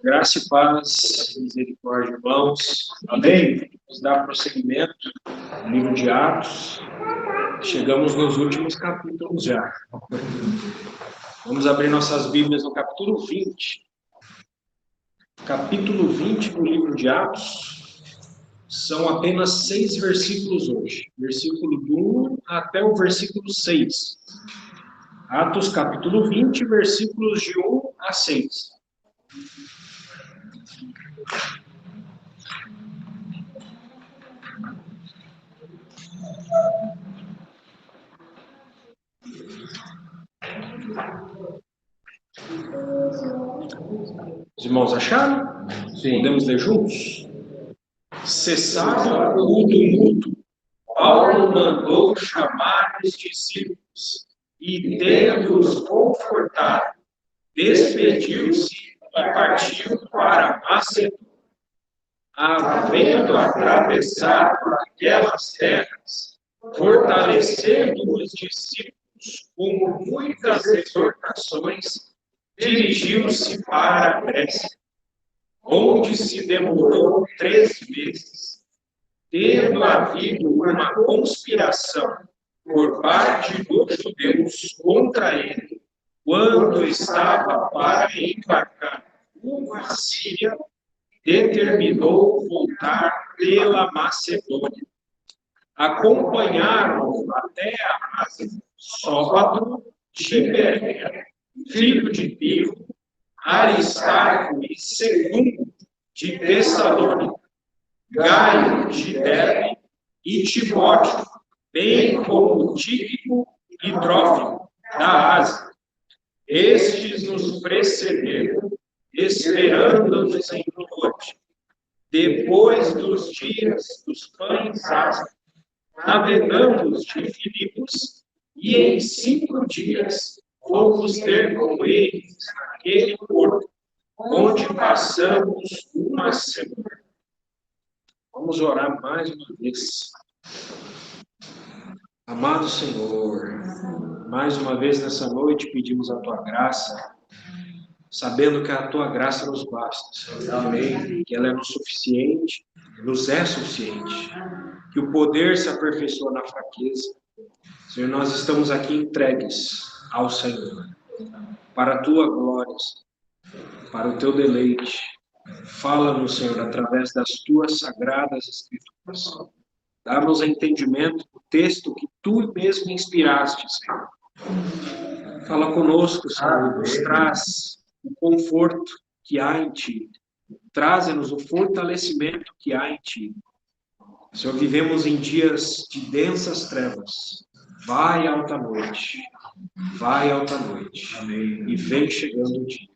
Graça e paz, misericórdia, irmãos. Amém? Vamos dar prosseguimento no livro de Atos. Chegamos nos últimos capítulos já. Vamos abrir nossas Bíblias no capítulo 20. Capítulo 20 do livro de Atos. São apenas 6 versículos hoje. Versículo do 1 até o versículo 6. Atos capítulo 20, versículos de 1 a 6. Os irmãos acharam? Sim. Podemos ler juntos? Cessado o tumulto, Paulo mandou chamar os discípulos e, tendo-os confortado, despediu-se e partiu para Macedônia. Havendo atravessado aquelas terras, fortalecendo os discípulos com muitas exortações, dirigiu-se para a Grécia, onde se demorou 3 meses, tendo havido uma conspiração por parte dos judeus contra ele, quando estava para embarcar rumo à Síria, determinou voltar pela Macedônia. Acompanharam até a Sópater de Bereia, filho de Piro, Aristarco e Segundo de Tessalônica, Gaio de Derbe e Timóteo, bem como Tíquico e Trófimo, da Ásia. Estes nos precederam, esperando-nos em noite. Depois dos dias dos pães ázimos, navegamos de Filipos, e em 5 dias fomos ter com eles naquele porto, onde passamos uma semana. Vamos orar mais uma vez. Amado Senhor, mais uma vez nessa noite pedimos a Tua graça, sabendo que a Tua graça nos basta, amém, que ela é suficiente, nos é suficiente, que o poder se aperfeiçoa na fraqueza. Senhor, nós estamos aqui entregues ao Senhor, para a Tua glória, para o Teu deleite. Fala-nos, Senhor, através das Tuas sagradas Escrituras. Dá-nos entendimento do texto que Tu mesmo inspiraste, Senhor. Fala conosco, Senhor, nos traz o conforto que há em Ti. Traze-nos o fortalecimento que há em Ti. Senhor, vivemos em dias de densas trevas. Vai alta noite. Vai alta noite. Amém. E vem chegando o dia.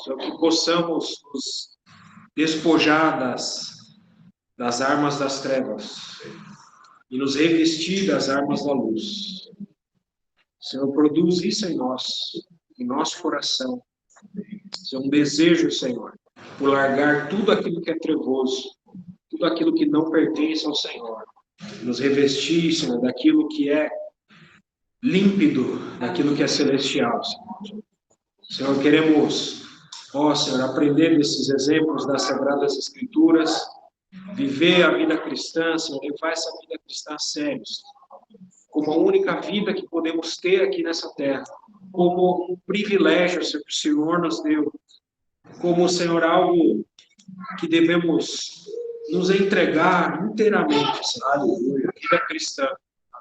Senhor, que possamos nos despojar das armas das trevas e nos revestir das armas da luz. Senhor, produz isso em nós, em nosso coração. Senhor, um desejo, Senhor, por largar tudo aquilo que é trevoso, tudo aquilo que não pertence ao Senhor. Nos revestir, Senhor, daquilo que é límpido, daquilo que é celestial, Senhor. Senhor, queremos, Senhor, aprender desses exemplos das Sagradas Escrituras, viver a vida cristã, Senhor, levar essa vida cristã a sério, como a única vida que podemos ter aqui nessa terra, como um privilégio, Senhor, que o Senhor nos deu, como, Senhor, algo que devemos nos entregar inteiramente, Senhor, a vida cristã,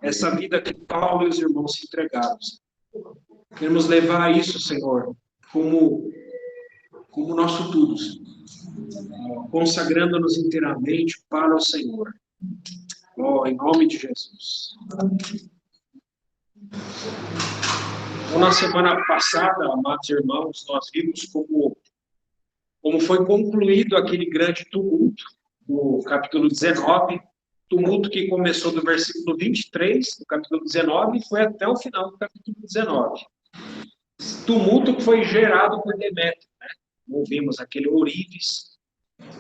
essa vida que Paulo e os irmãos se entregaram. Queremos levar isso, Senhor, como nosso tudo, Senhor, consagrando-nos inteiramente para o Senhor. Em nome de Jesus. Então, na semana passada, amados irmãos, nós vimos como foi concluído aquele grande tumulto, no capítulo 19, tumulto que começou do versículo 23, do capítulo 19, e foi até o final do capítulo 19. Tumulto que foi gerado por Demétrio, né? Ouvimos aquele ourives,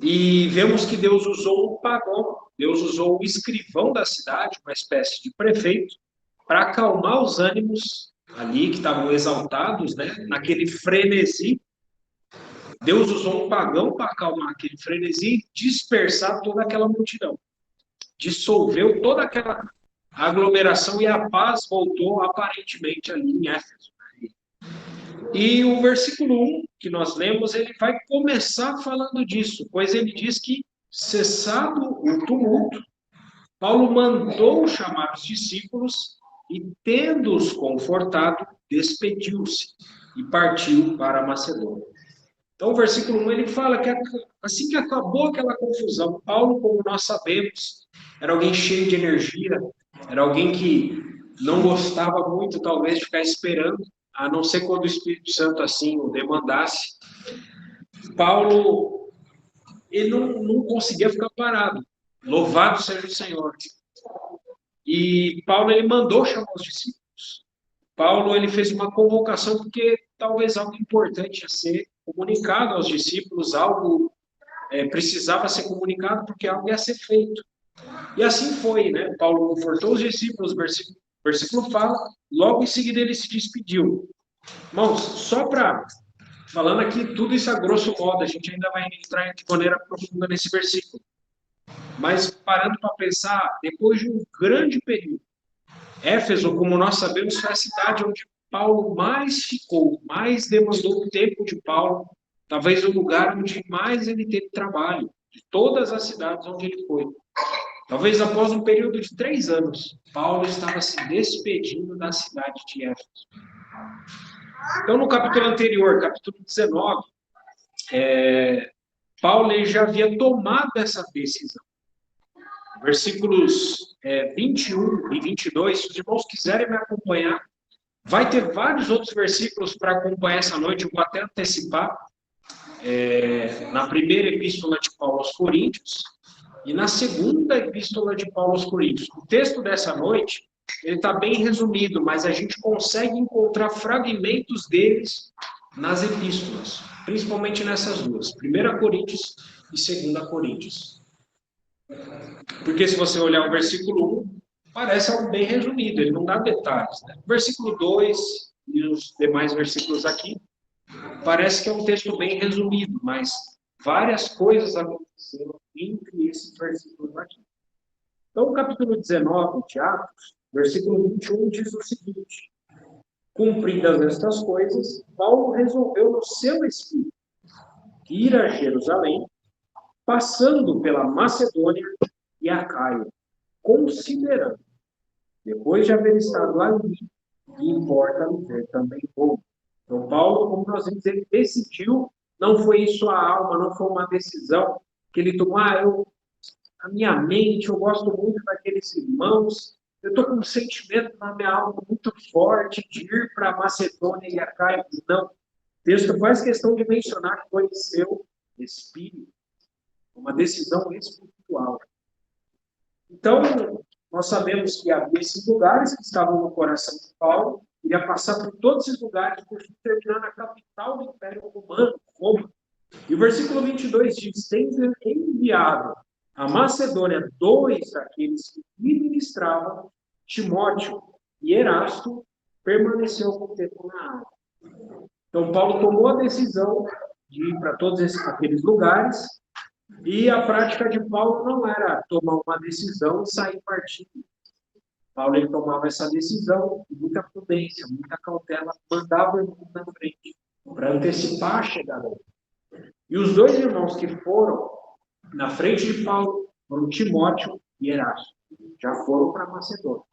e vemos que Deus usou um pagão, Deus usou o escrivão da cidade, uma espécie de prefeito, para acalmar os ânimos ali que estavam exaltados, né? Naquele frenesi. Deus usou um pagão para acalmar aquele frenesi e dispersar toda aquela multidão. Dissolveu toda aquela aglomeração e a paz voltou aparentemente ali em Éfeso. E o versículo 1 que nós lemos, ele vai começar falando disso, pois ele diz que, cessado o tumulto, Paulo mandou chamar os discípulos e, tendo-os confortado, despediu-se e partiu para a Macedônia. Então, o versículo 1 ele fala que assim que acabou aquela confusão, Paulo, como nós sabemos, era alguém cheio de energia, era alguém que não gostava muito, talvez, de ficar esperando, a não ser quando o Espírito Santo assim o demandasse. Paulo, ele não conseguia ficar parado. Louvado seja o Senhor. E Paulo, ele mandou chamar os discípulos. Paulo, ele fez uma convocação porque talvez algo importante a ser comunicado aos discípulos, algo precisava ser comunicado porque algo ia ser feito. E assim foi, né? Paulo confortou os discípulos, versículo fala, logo em seguida ele se despediu. Irmãos, só para falando aqui tudo isso a grosso modo, a gente ainda vai entrar de maneira profunda nesse versículo. Mas parando para pensar, depois de um grande período, Éfeso, como nós sabemos, foi a cidade onde Paulo mais ficou, mais demandou o tempo de Paulo, talvez o lugar onde mais ele teve trabalho, de todas as cidades onde ele foi. Talvez após um período de 3 anos, Paulo estava se despedindo da cidade de Éfeso. Então, no capítulo anterior, capítulo 19, Paulo já havia tomado essa decisão. Versículos 21 e 22, se os irmãos quiserem me acompanhar, vai ter vários outros versículos para acompanhar essa noite, eu vou até antecipar, na primeira epístola de Paulo aos Coríntios e na segunda epístola de Paulo aos Coríntios. O texto dessa noite, ele está bem resumido, mas a gente consegue encontrar fragmentos deles nas epístolas, principalmente nessas duas, 1 Coríntios e 2 Coríntios. Porque se você olhar o versículo 1, parece algo bem resumido, ele não dá detalhes. Né? O versículo 2 e os demais versículos aqui, parece que é um texto bem resumido, mas várias coisas aconteceram entre esses versículos aqui. Então, o capítulo 19 de Atos, versículo 21, diz o seguinte: cumpridas estas coisas, Paulo resolveu no seu espírito ir a Jerusalém, passando pela Macedônia e Acaia, considerando, depois de haver estado ali, que importa me ver também Roma. Então, Paulo, como nós vimos, ele decidiu, não foi em sua alma, não foi uma decisão que ele tomou, a minha mente, eu gosto muito daqueles irmãos, eu estou com um sentimento na minha alma muito forte de ir para a Macedônia e Acaia. Não. O texto faz questão de mencionar que foi seu espírito, uma decisão espiritual. Então, nós sabemos que havia esses lugares que estavam no coração de Paulo, iria passar por todos esses lugares, por terminar na capital do Império Romano, Roma. E o versículo 22 diz: tendo enviado a Macedônia 2 daqueles que lhe ministravam, Timóteo e Erasto, permaneceu algum tempo na área. Então, Paulo tomou a decisão de ir para todos aqueles lugares, e a prática de Paulo não era tomar uma decisão e sair partindo. Paulo ele tomava essa decisão com muita prudência, muita cautela, mandava o irmão na frente, para antecipar a chegada dele. E os dois irmãos que foram na frente de Paulo foram Timóteo e Erasto. Já foram para Macedônia.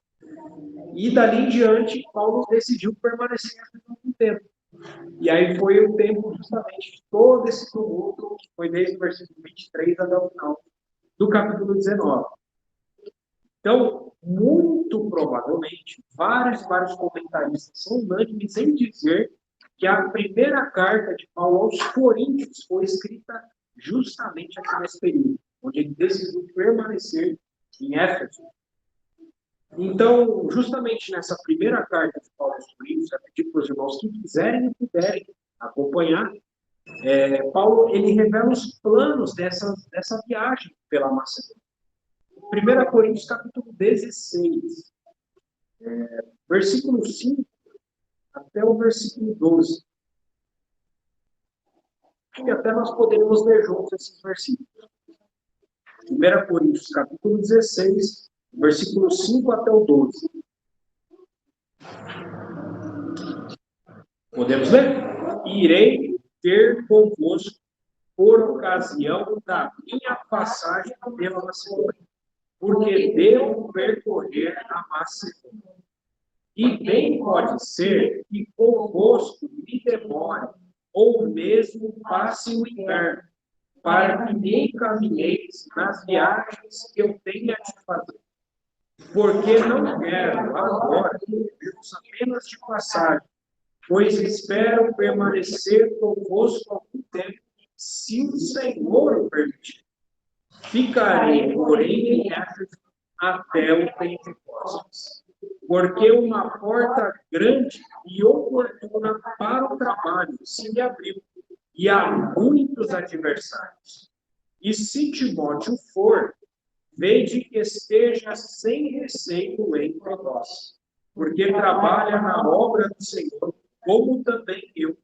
E dali em diante, Paulo decidiu permanecer aqui por um tempo. E aí foi o tempo justamente de todo esse tumulto, que foi desde o versículo 23 até o final do capítulo 19. Então, muito provavelmente, vários comentaristas são unânimes em dizer que a primeira carta de Paulo aos Coríntios foi escrita justamente aqui nesse período, onde ele decidiu permanecer em Éfeso. Então, justamente nessa primeira carta de Paulo aos Coríntios, eu pedir para os irmãos que quiserem e puderem acompanhar, Paulo ele revela os planos dessa viagem pela Macedônia. 1 Coríntios capítulo 16. Versículo 5 até o versículo 12. Acho que até nós poderíamos ler juntos esses versículos. 1 Coríntios, capítulo 16, versículo 5 até o 12. Podemos ler? Irei ter convosco por ocasião da minha passagem pela Macedônia, porque devo percorrer a Macedônia. E bem pode ser que convosco me demore, ou mesmo passe o inverno, para que me encaminheis nas viagens que eu tenho a te fazer. Porque não quero agora irmos apenas de passagem, pois espero permanecer convosco algum tempo, se o Senhor o permitir. Ficarei, porém, em Éfeso até o Pentecostes, porque uma porta grande e oportuna para o trabalho se me abriu, e há muitos adversários. E se Timóteo for, vede que esteja sem receio entre vós, porque trabalha na obra do Senhor, como também eu.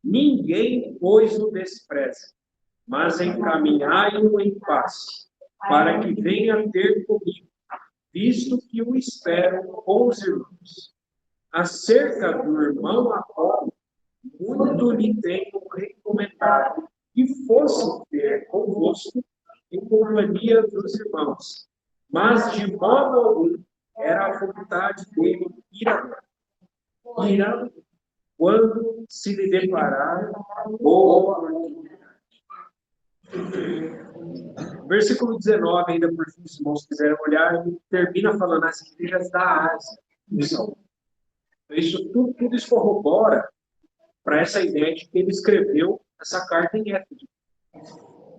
Ninguém, pois, o despreze, mas encaminhai-o em paz, para que venha ter comigo, visto que o espero com os irmãos. Acerca do irmão Apolo, muito lhe tenho recomendado que fosse ter convosco em companhia dos irmãos, mas de modo algum era a vontade dele ir quando se lhe deparar boa oportunidade. Versículo 19, ainda por fim, se irmãos quiserem olhar, ele termina falando as igrejas da Ásia. Então, isso tudo isso corrobora para essa ideia de que ele escreveu essa carta em Éfeso.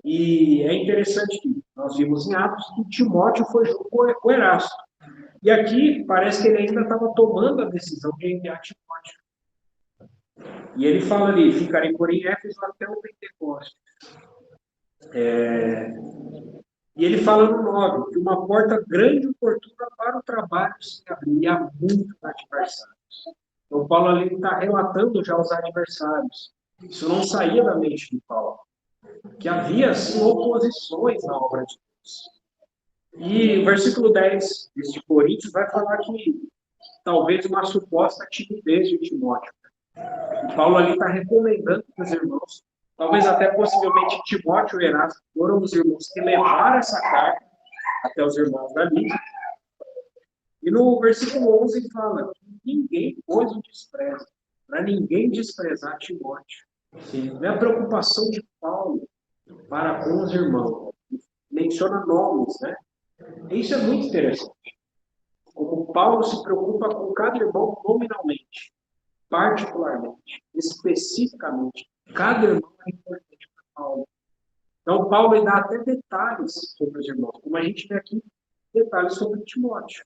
E é interessante que nós vimos em Atos que Timóteo foi junto com o Erasto. E aqui parece que ele ainda estava tomando a decisão de enviar Timóteo. E ele fala ali, ficarei por em Éfeso até o Pentecostes. E ele fala no 9, que uma porta grande e oportuna para o trabalho se abrir, e há muitos adversários. Então, Paulo ali está relatando já os adversários. Isso não saía da mente de Paulo. Que havia, sim, oposições na obra de Deus. E o versículo 10 de Coríntios vai falar que talvez uma suposta timidez de Timóteo. E Paulo ali está recomendando para os irmãos, talvez até possivelmente Timóteo e Erasto foram os irmãos que levaram essa carta até os irmãos da Lídia. E no versículo 11 fala que ninguém pôs o desprezo, para ninguém desprezar Timóteo. Não é a preocupação de Paulo para com os irmãos. Menciona nomes, né? Isso é muito interessante. Como Paulo se preocupa com cada irmão nominalmente, particularmente, especificamente. Cada irmão é importante para Paulo. Então, Paulo dá até detalhes sobre os irmãos, como a gente vê aqui, detalhes sobre Timóteo.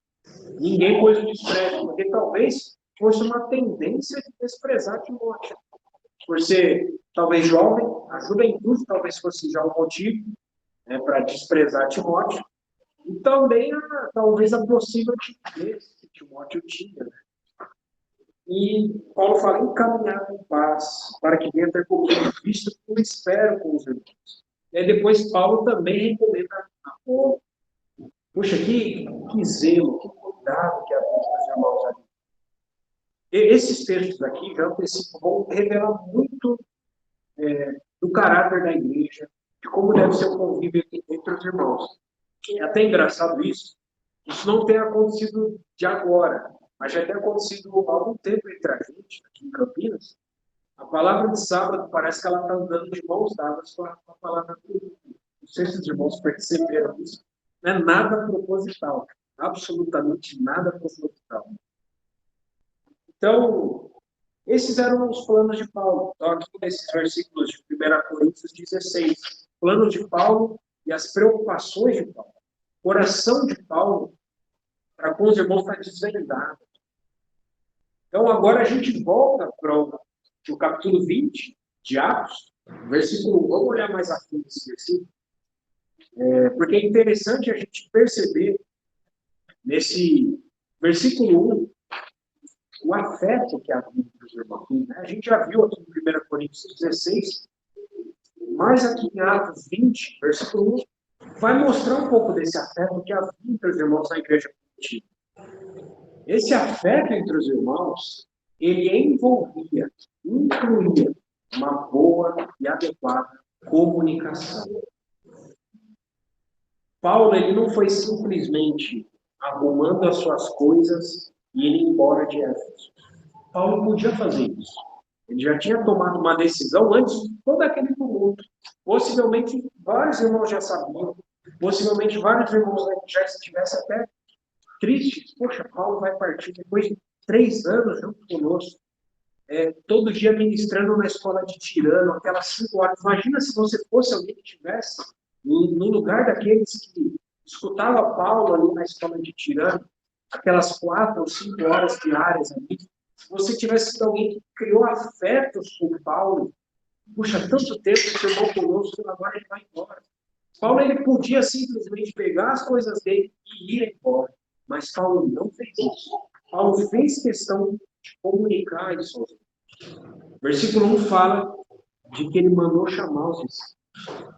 Ninguém pôs o desprezo, porque talvez fosse uma tendência de desprezar Timóteo. Por ser, talvez, jovem, a juventude talvez fosse já um motivo, né, para desprezar Timóteo. E também, talvez, a possível timidez que Timóteo tinha. Né? E Paulo fala, encaminhar em paz, para que venha ter comigo, visto que eu espero com os irmãos. E aí depois Paulo também recomenda a Apolo. Puxa, que zelo, que cuidado que havia dos irmãos ali. E esses textos aqui já vão revelar muito do caráter da igreja, de como deve ser o convívio entre os irmãos. É até engraçado isso. Isso não tem acontecido de agora, mas já tem acontecido há algum tempo entre a gente, aqui em Campinas. A palavra de sábado parece que ela está andando de mãos dadas com a palavra de domingo. Não sei se os irmãos perceberam isso. Não é nada proposital. Absolutamente nada proposital. Então, esses eram os planos de Paulo. Então, aqui nesses versículos de 1 Coríntios 16, planos de Paulo e as preocupações de Paulo. O coração de Paulo para com os irmãos está desvendado. Então, agora a gente volta para o capítulo 20 de Atos, versículo 1. Vamos olhar mais a fundo esse versículo. Porque é interessante a gente perceber nesse Versículo 1, o afeto que havia entre os irmãos. Né? A gente já viu aqui em 1 Coríntios 16, mas aqui em Atos 20, versículo 1, vai mostrar um pouco desse afeto que havia entre os irmãos na igreja primitiva. Esse afeto entre os irmãos, ele incluía uma boa e adequada comunicação. Paulo, ele não foi simplesmente arrumando as suas coisas e indo embora de Éfeso. Paulo podia fazer isso. Ele já tinha tomado uma decisão antes de todo aquele tumulto. Possivelmente, vários irmãos já sabiam. Possivelmente, vários irmãos já estivessem até tristes. Poxa, Paulo vai partir depois de 3 anos junto conosco. Todo dia ministrando na escola de Tirano, aquelas 5 horas. Imagina se você fosse alguém que estivesse no lugar daqueles que escutava Paulo ali na escola de Tirano, aquelas 4 ou 5 horas diárias ali. Se você tivesse sido alguém que criou afetos por Paulo, puxa, tanto tempo que você irmão conosco, agora ele vai embora. Paulo, ele podia simplesmente pegar as coisas dele e ir embora. Mas Paulo não fez isso. Paulo fez questão de comunicar isso aos outros. Versículo 1 fala de que ele mandou chamar os discípulos.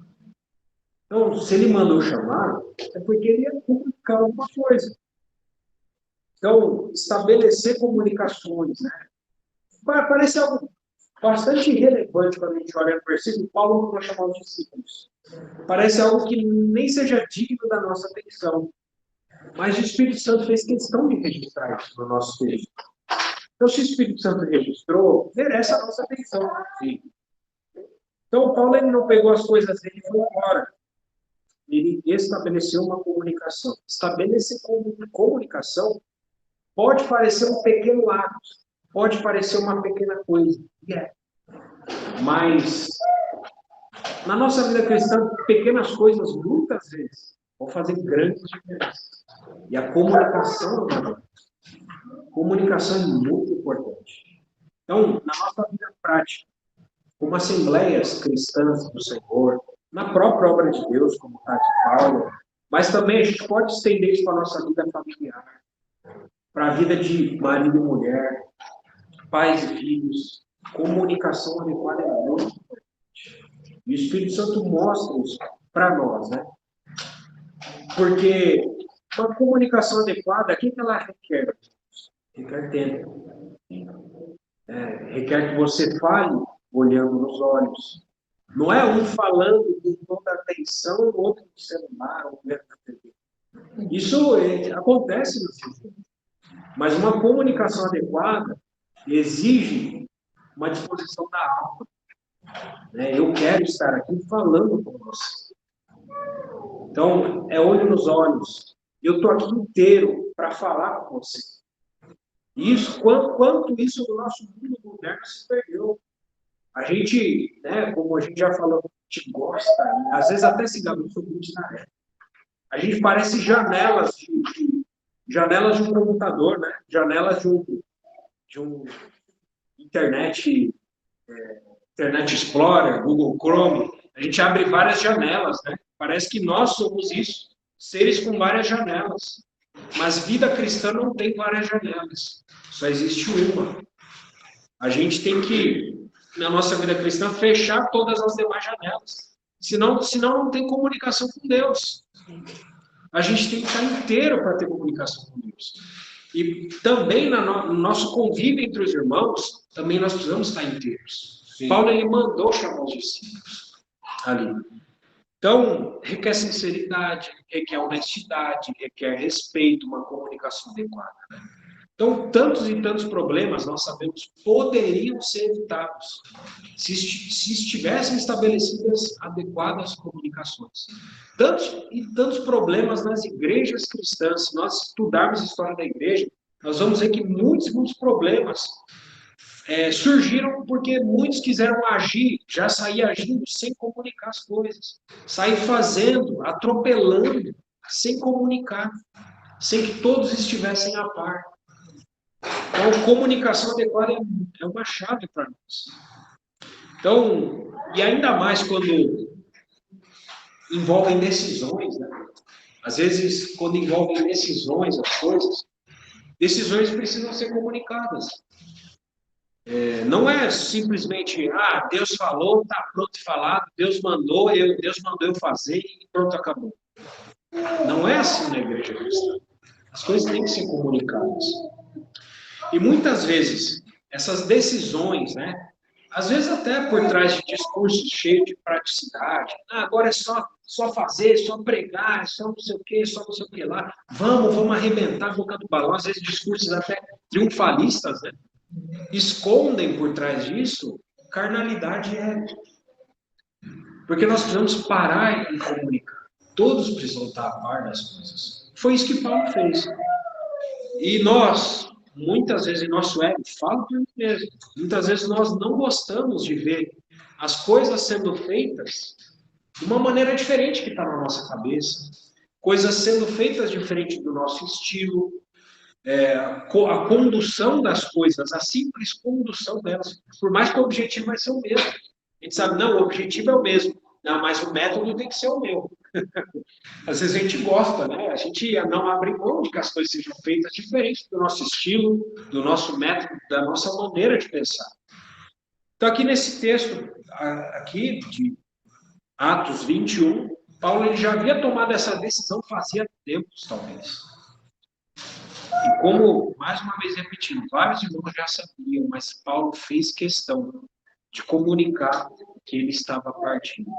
Então, se ele mandou chamar, é porque ele ia comunicar alguma coisa. Então, estabelecer comunicações, né? Parece algo bastante irrelevante quando a gente olha no versículo. Paulo mandou chamar os discípulos. Parece algo que nem seja digno da nossa atenção. Mas o Espírito Santo fez questão de registrar isso no nosso texto. Então, se o Espírito Santo registrou, merece a nossa atenção. Sim. Então, Paulo, ele não pegou as coisas dele e foi embora. Ele estabeleceu uma comunicação. Estabelecer comunicação pode parecer um pequeno ato, pode parecer uma pequena coisa. Mas, na nossa vida cristã, pequenas coisas, muitas vezes, vão fazer grandes diferenças. E a comunicação é uma delas. Comunicação é muito importante. Então, na nossa vida prática, como assembleias cristãs do Senhor, na própria obra de Deus, como está de Paulo, mas também a gente pode estender isso para a nossa vida familiar, para a vida de marido e mulher, pais e filhos. Comunicação adequada é muito importante. E o Espírito Santo mostra isso para nós, né? Porque uma comunicação adequada, o que ela requer? Requer tempo. Requer que você fale olhando nos olhos. Não é um falando com toda a atenção, o outro no celular, ou vendo na TV. Isso acontece no dia. Mas uma comunicação adequada exige uma disposição da alma. Eu quero estar aqui falando com você. Então, é olho nos olhos. Eu estou aqui inteiro para falar com você. Isso, quanto isso no nosso mundo moderno se perdeu. A gente, como a gente já falou, a gente gosta, às vezes até se gabou sobre isso na época. A gente parece janelas de um computador, né? Janelas de um Internet Explorer, Google Chrome. A gente abre várias janelas, né? Parece que nós somos isso, seres com várias janelas. Mas vida cristã não tem várias janelas, só existe uma. A gente tem que, na nossa vida cristã, fechar todas as demais janelas. Senão não tem comunicação com Deus. A gente tem que estar inteiro para ter comunicação com Deus. E também no nosso convívio entre os irmãos, também nós precisamos estar inteiros. Sim. Paulo, ele mandou chamar os discípulos ali. Então, requer sinceridade, requer honestidade, requer respeito, uma comunicação adequada. Né? Então, tantos e tantos problemas, nós sabemos, poderiam ser evitados se estivessem estabelecidas adequadas comunicações. Tantos e tantos problemas nas igrejas cristãs, se nós estudarmos a história da igreja, nós vamos ver que muitos problemas surgiram porque muitos quiseram agir, já sair agindo sem comunicar as coisas, sair fazendo, atropelando, sem comunicar, sem que todos estivessem a par. Então, comunicação adequada é uma chave para nós. Então, e ainda mais quando envolvem decisões, né? Às vezes, quando envolvem decisões, as coisas, Decisões precisam ser comunicadas. Não é simplesmente, Deus falou, está pronto falado, Deus mandou eu fazer e pronto, acabou. Não é assim na igreja cristã. As coisas têm que ser comunicadas. E muitas vezes, essas decisões, né? Às vezes até por trás de discursos cheios de praticidade. Agora é só fazer, só pregar, só não sei o que, só não sei o que lá. Vamos arrebentar a boca do balão. Às vezes discursos até triunfalistas, né? Escondem por trás disso carnalidade ética. Porque nós precisamos parar e comunicar. Todos precisam estar a par das coisas. Foi isso que Paulo fez. E nós, muitas vezes, em nosso ego, falo por mim mesmo, muitas vezes nós não gostamos de ver as coisas sendo feitas de uma maneira diferente que está na nossa cabeça, coisas sendo feitas diferente do nosso estilo, a condução das coisas, a simples condução delas, por mais que o objetivo vai ser o mesmo. A gente sabe, não, o objetivo é o mesmo, não, mas o método tem que ser o meu. Às vezes a gente gosta, né? A gente não abre mão de que as coisas sejam feitas diferentes do nosso estilo, do nosso método, da nossa maneira de pensar. Então, aqui nesse texto, aqui de Atos 21, Paulo ele já havia tomado essa decisão fazia tempos, talvez. E como, mais uma vez repetindo, vários irmãos já sabiam, mas Paulo fez questão de comunicar que ele estava partindo.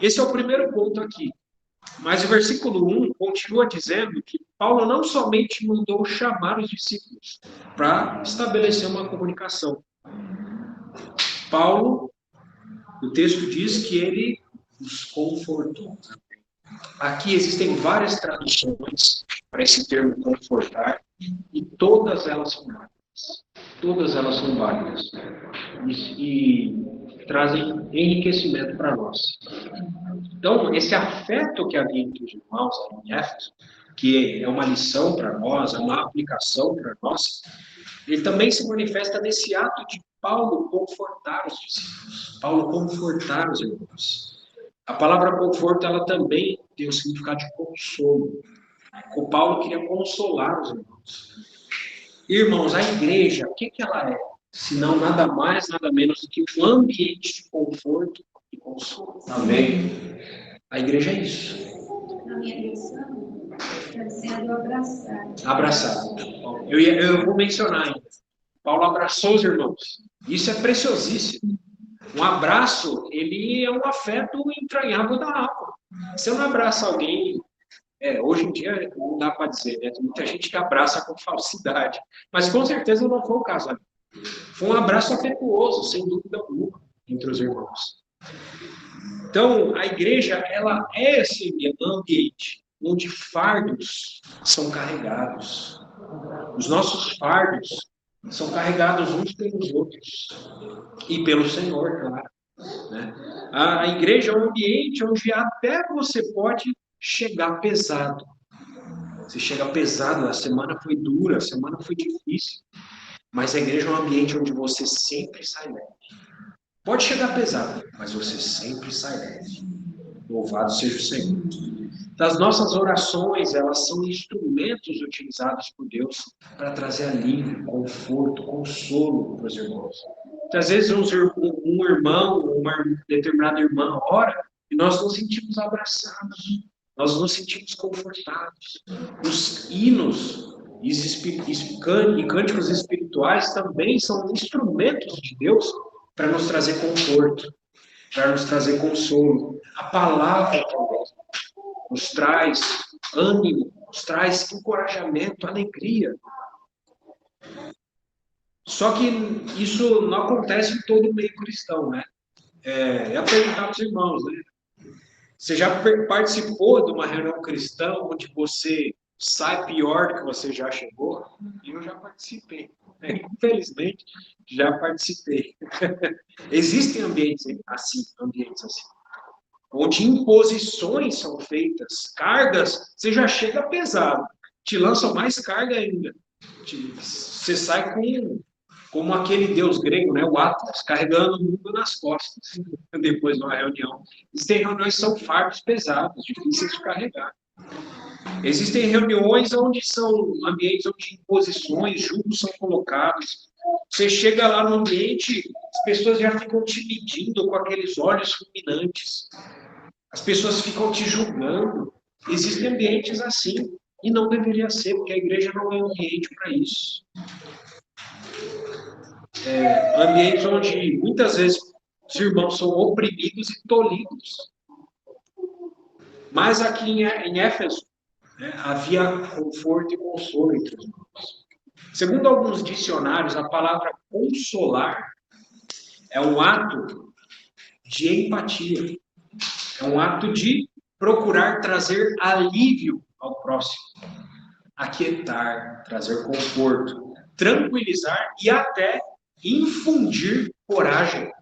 Esse é o primeiro ponto aqui. Mas o versículo 1 continua dizendo que Paulo não somente mandou chamar os discípulos para estabelecer uma comunicação. Paulo, o texto diz que ele os confortou. Aqui existem várias traduções para esse termo confortar e todas elas são válidas. Todas elas são válidas. E trazem enriquecimento para nós. Então, esse afeto que havia entre os irmãos em Éfeso, que é uma lição para nós, é uma aplicação para nós, ele também se manifesta nesse ato de Paulo confortar os discípulos, Paulo confortar os irmãos. A palavra conforto, ela também tem o significado de consolo. O Paulo queria consolar os irmãos. Irmãos, a igreja, o que ela é? Senão nada mais, nada menos do que um ambiente de conforto e consolo. Amém? A igreja é isso. Na minha versão, está dizendo abraçar. Abraçar. Eu vou mencionar ainda. Paulo abraçou os irmãos. Isso é preciosíssimo. Um abraço, ele é um afeto entranhável da alma. Se eu não abraço alguém, hoje em dia não dá para dizer, né? Tem muita gente que abraça com falsidade. Mas com certeza não foi o caso ali. Foi um abraço afetuoso, sem dúvida alguma, entre os irmãos. Então, a igreja, ela é esse ambiente onde fardos são carregados. Os nossos fardos são carregados uns pelos outros. E pelo Senhor, claro. Né? A igreja é um ambiente onde até você pode chegar pesado. Você chega pesado, a semana foi dura, a semana foi difícil. Mas a igreja é um ambiente onde você sempre sai leve. Pode chegar pesado, mas você sempre sai leve. Louvado seja o Senhor. As nossas orações, elas são instrumentos utilizados por Deus para trazer alívio, conforto, consolo para os irmãos. Às vezes um irmão, uma determinada irmã ora e nós nos sentimos abraçados, nós nos sentimos confortados. Os hinos e cânticos espirituais também são instrumentos de Deus para nos trazer conforto, para nos trazer consolo. A palavra também nos traz ânimo, nos traz encorajamento, alegria. Só que isso não acontece em todo o meio cristão, né? É perguntar para os irmãos, né? Você já participou de uma reunião cristã onde você sai pior do que você já chegou? Eu já participei. Infelizmente, já participei. Existem ambientes assim, onde imposições são feitas, cargas, você já chega pesado, te lançam mais carga ainda. Você sai como aquele deus grego, né, o Atlas, carregando o mundo nas costas, depois de uma reunião. Existem reuniões que são fardos pesados, difíceis de carregar. Existem reuniões onde são ambientes onde imposições, julgos são colocados. Você chega lá no ambiente, as pessoas já ficam te medindo com aqueles olhos fulminantes. As pessoas ficam te julgando. Existem ambientes assim. E não deveria ser, porque a igreja não é um ambiente para isso. Ambientes onde muitas vezes os irmãos são oprimidos e tolhidos. Mas aqui em Éfeso, havia conforto e consolo entre os irmãos. Segundo alguns dicionários, a palavra consolar é um ato de empatia. É um ato de procurar trazer alívio ao próximo. Aquietar, trazer conforto, tranquilizar e até infundir coragem.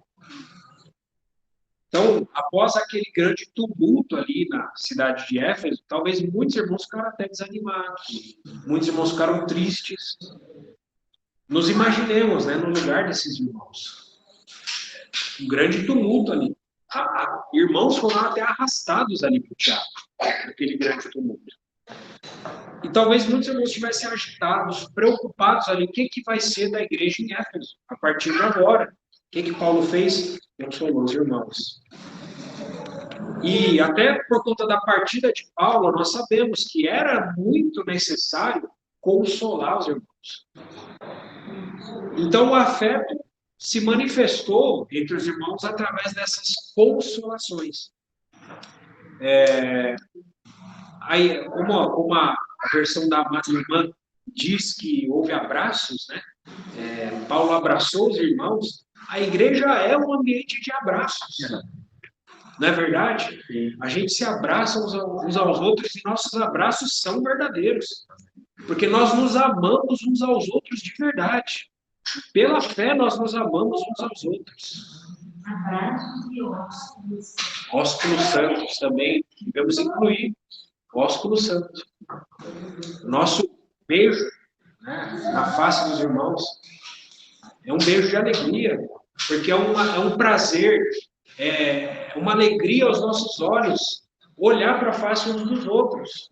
Então, após aquele grande tumulto ali na cidade de Éfeso, talvez muitos irmãos ficaram até desanimados, muitos irmãos ficaram tristes. Nos imaginemos, no lugar desses irmãos. Um grande tumulto ali. Irmãos foram até arrastados ali para o teatro, aquele grande tumulto. E talvez muitos irmãos estivessem agitados, preocupados ali, o que vai ser da igreja em Éfeso, a partir de agora. O que Paulo fez? Consolou os irmãos. E até por conta da partida de Paulo, nós sabemos que era muito necessário consolar os irmãos. Então o afeto se manifestou entre os irmãos através dessas consolações. Como a versão da irmã diz que houve abraços, Paulo abraçou os irmãos, a igreja é um ambiente de abraços. Não é verdade? A gente se abraça uns aos outros e nossos abraços são verdadeiros. Porque nós nos amamos uns aos outros de verdade. Pela fé, nós nos amamos uns aos outros. Abraços e ósculos. Ósculos santos também, devemos incluir. Ósculo santo. Nosso beijo na face dos irmãos é um beijo de alegria, porque é um prazer, é uma alegria aos nossos olhos olhar para a face uns dos outros.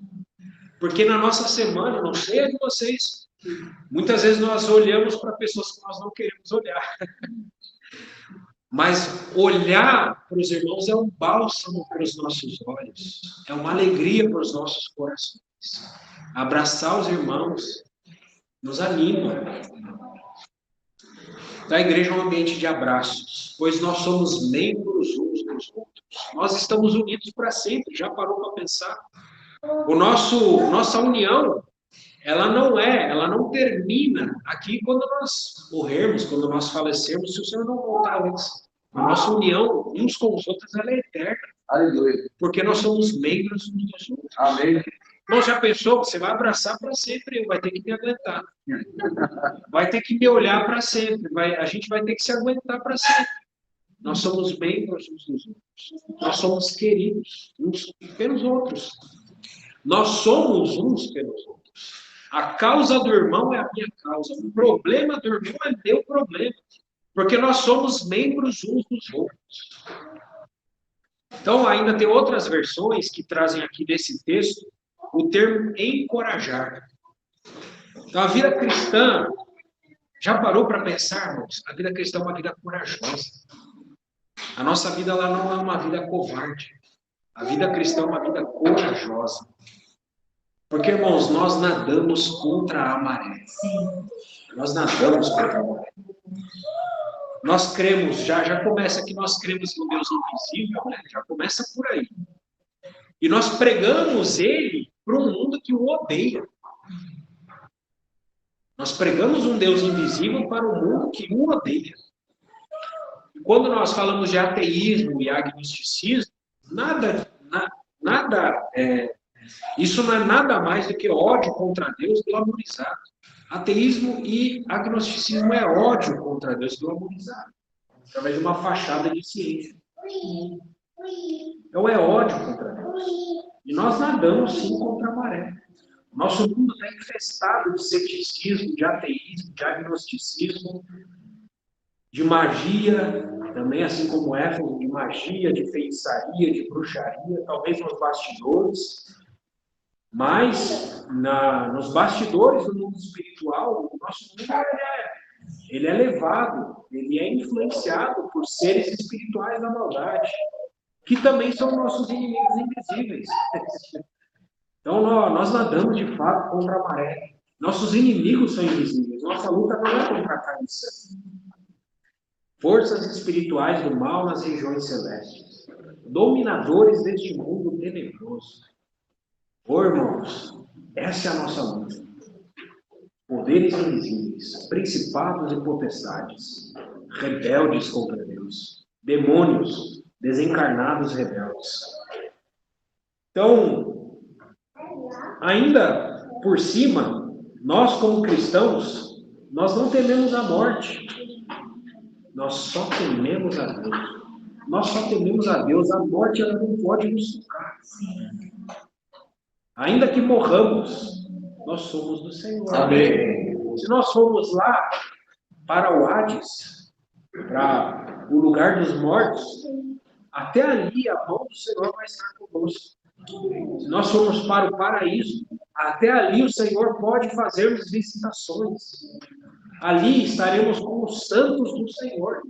Porque na nossa semana, não sei a de vocês, muitas vezes nós olhamos para pessoas que nós não queremos olhar. Mas olhar para os irmãos é um bálsamo para os nossos olhos, é uma alegria para os nossos corações. Abraçar os irmãos nos anima. Então, a igreja é um ambiente de abraços, pois nós somos membros uns dos outros. Nós estamos unidos para sempre. Já parou para pensar? Nossa união, ela não termina aqui quando nós morrermos, quando nós falecermos, se o Senhor não voltar antes. A nossa união uns com os outros, ela é eterna. Aleluia. Porque nós somos membros uns dos outros. Amém. Não, já pensou? Você vai abraçar para sempre, vai ter que me aguentar. Vai ter que me olhar para sempre. A gente vai ter que se aguentar para sempre. Nós somos membros uns dos outros. Nós somos queridos uns pelos outros. Nós somos uns pelos outros. A causa do irmão é a minha causa. O problema do irmão é meu problema. Porque nós somos membros uns dos outros. Então, ainda tem outras versões que trazem aqui nesse texto o termo encorajar. Então, a vida cristã, já parou para pensar, irmãos? A vida cristã é uma vida corajosa. A nossa vida ela não é uma vida covarde. A vida cristã é uma vida corajosa. Porque, irmãos, nós nadamos contra a maré. Sim. Nós nadamos contra a maré. Nós cremos, já começa que nós cremos no Deus invisível, já começa por aí. E nós pregamos Ele para um mundo que o odeia. Nós pregamos um Deus invisível para um mundo que o odeia. E quando nós falamos de ateísmo e agnosticismo, isso não é nada mais do que ódio contra Deus glamorizado. Ateísmo e agnosticismo é ódio contra Deus glamorizado, através de uma fachada de ciência. Então é ódio contra Deus. E nós nadamos sim contra a maré. Nosso mundo está infestado de ceticismo, de ateísmo, de agnosticismo, de magia, também assim como Éfeso, de magia, de feitiçaria, de bruxaria, talvez nos bastidores. Mas nos bastidores do mundo espiritual, o nosso mundo ele é levado, ele é influenciado por seres espirituais da maldade, que também são nossos inimigos invisíveis. Então, nós nadamos de fato contra a maré. Nossos inimigos são invisíveis. Nossa luta não é contra a carne e sangue. Forças espirituais do mal nas regiões celestes. Dominadores deste mundo tenebroso. Irmãos, essa é a nossa luta. Poderes invisíveis, principados e potestades, rebeldes contra Deus, demônios, desencarnados rebeldes. Então, ainda por cima, nós como cristãos, nós não tememos a morte, nós só tememos a Deus. Nós só tememos a Deus, a morte ela não pode nos tocar. Ainda que morramos, nós somos do Senhor. Amém. Se nós formos lá para o Hades, para o lugar dos mortos, até ali a mão do Senhor vai estar conosco. Se nós formos para o paraíso, até ali o Senhor pode fazer-nos visitações. Ali estaremos com os santos do Senhor.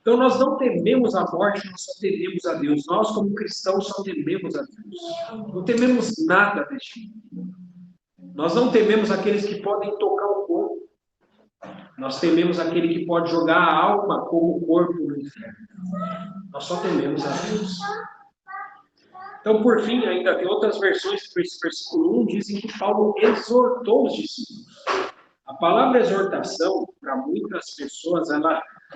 Então nós não tememos a morte, nós só tememos a Deus. Nós como cristãos só tememos a Deus. Não tememos nada deste mundo. Nós não tememos aqueles que podem tocar o corpo. Nós tememos aquele que pode jogar a alma como o corpo no inferno. Nós só tememos a Deus. Então, por fim, ainda tem outras versões que esse versículo 1 dizem que Paulo exortou os discípulos. A palavra exortação, para muitas pessoas,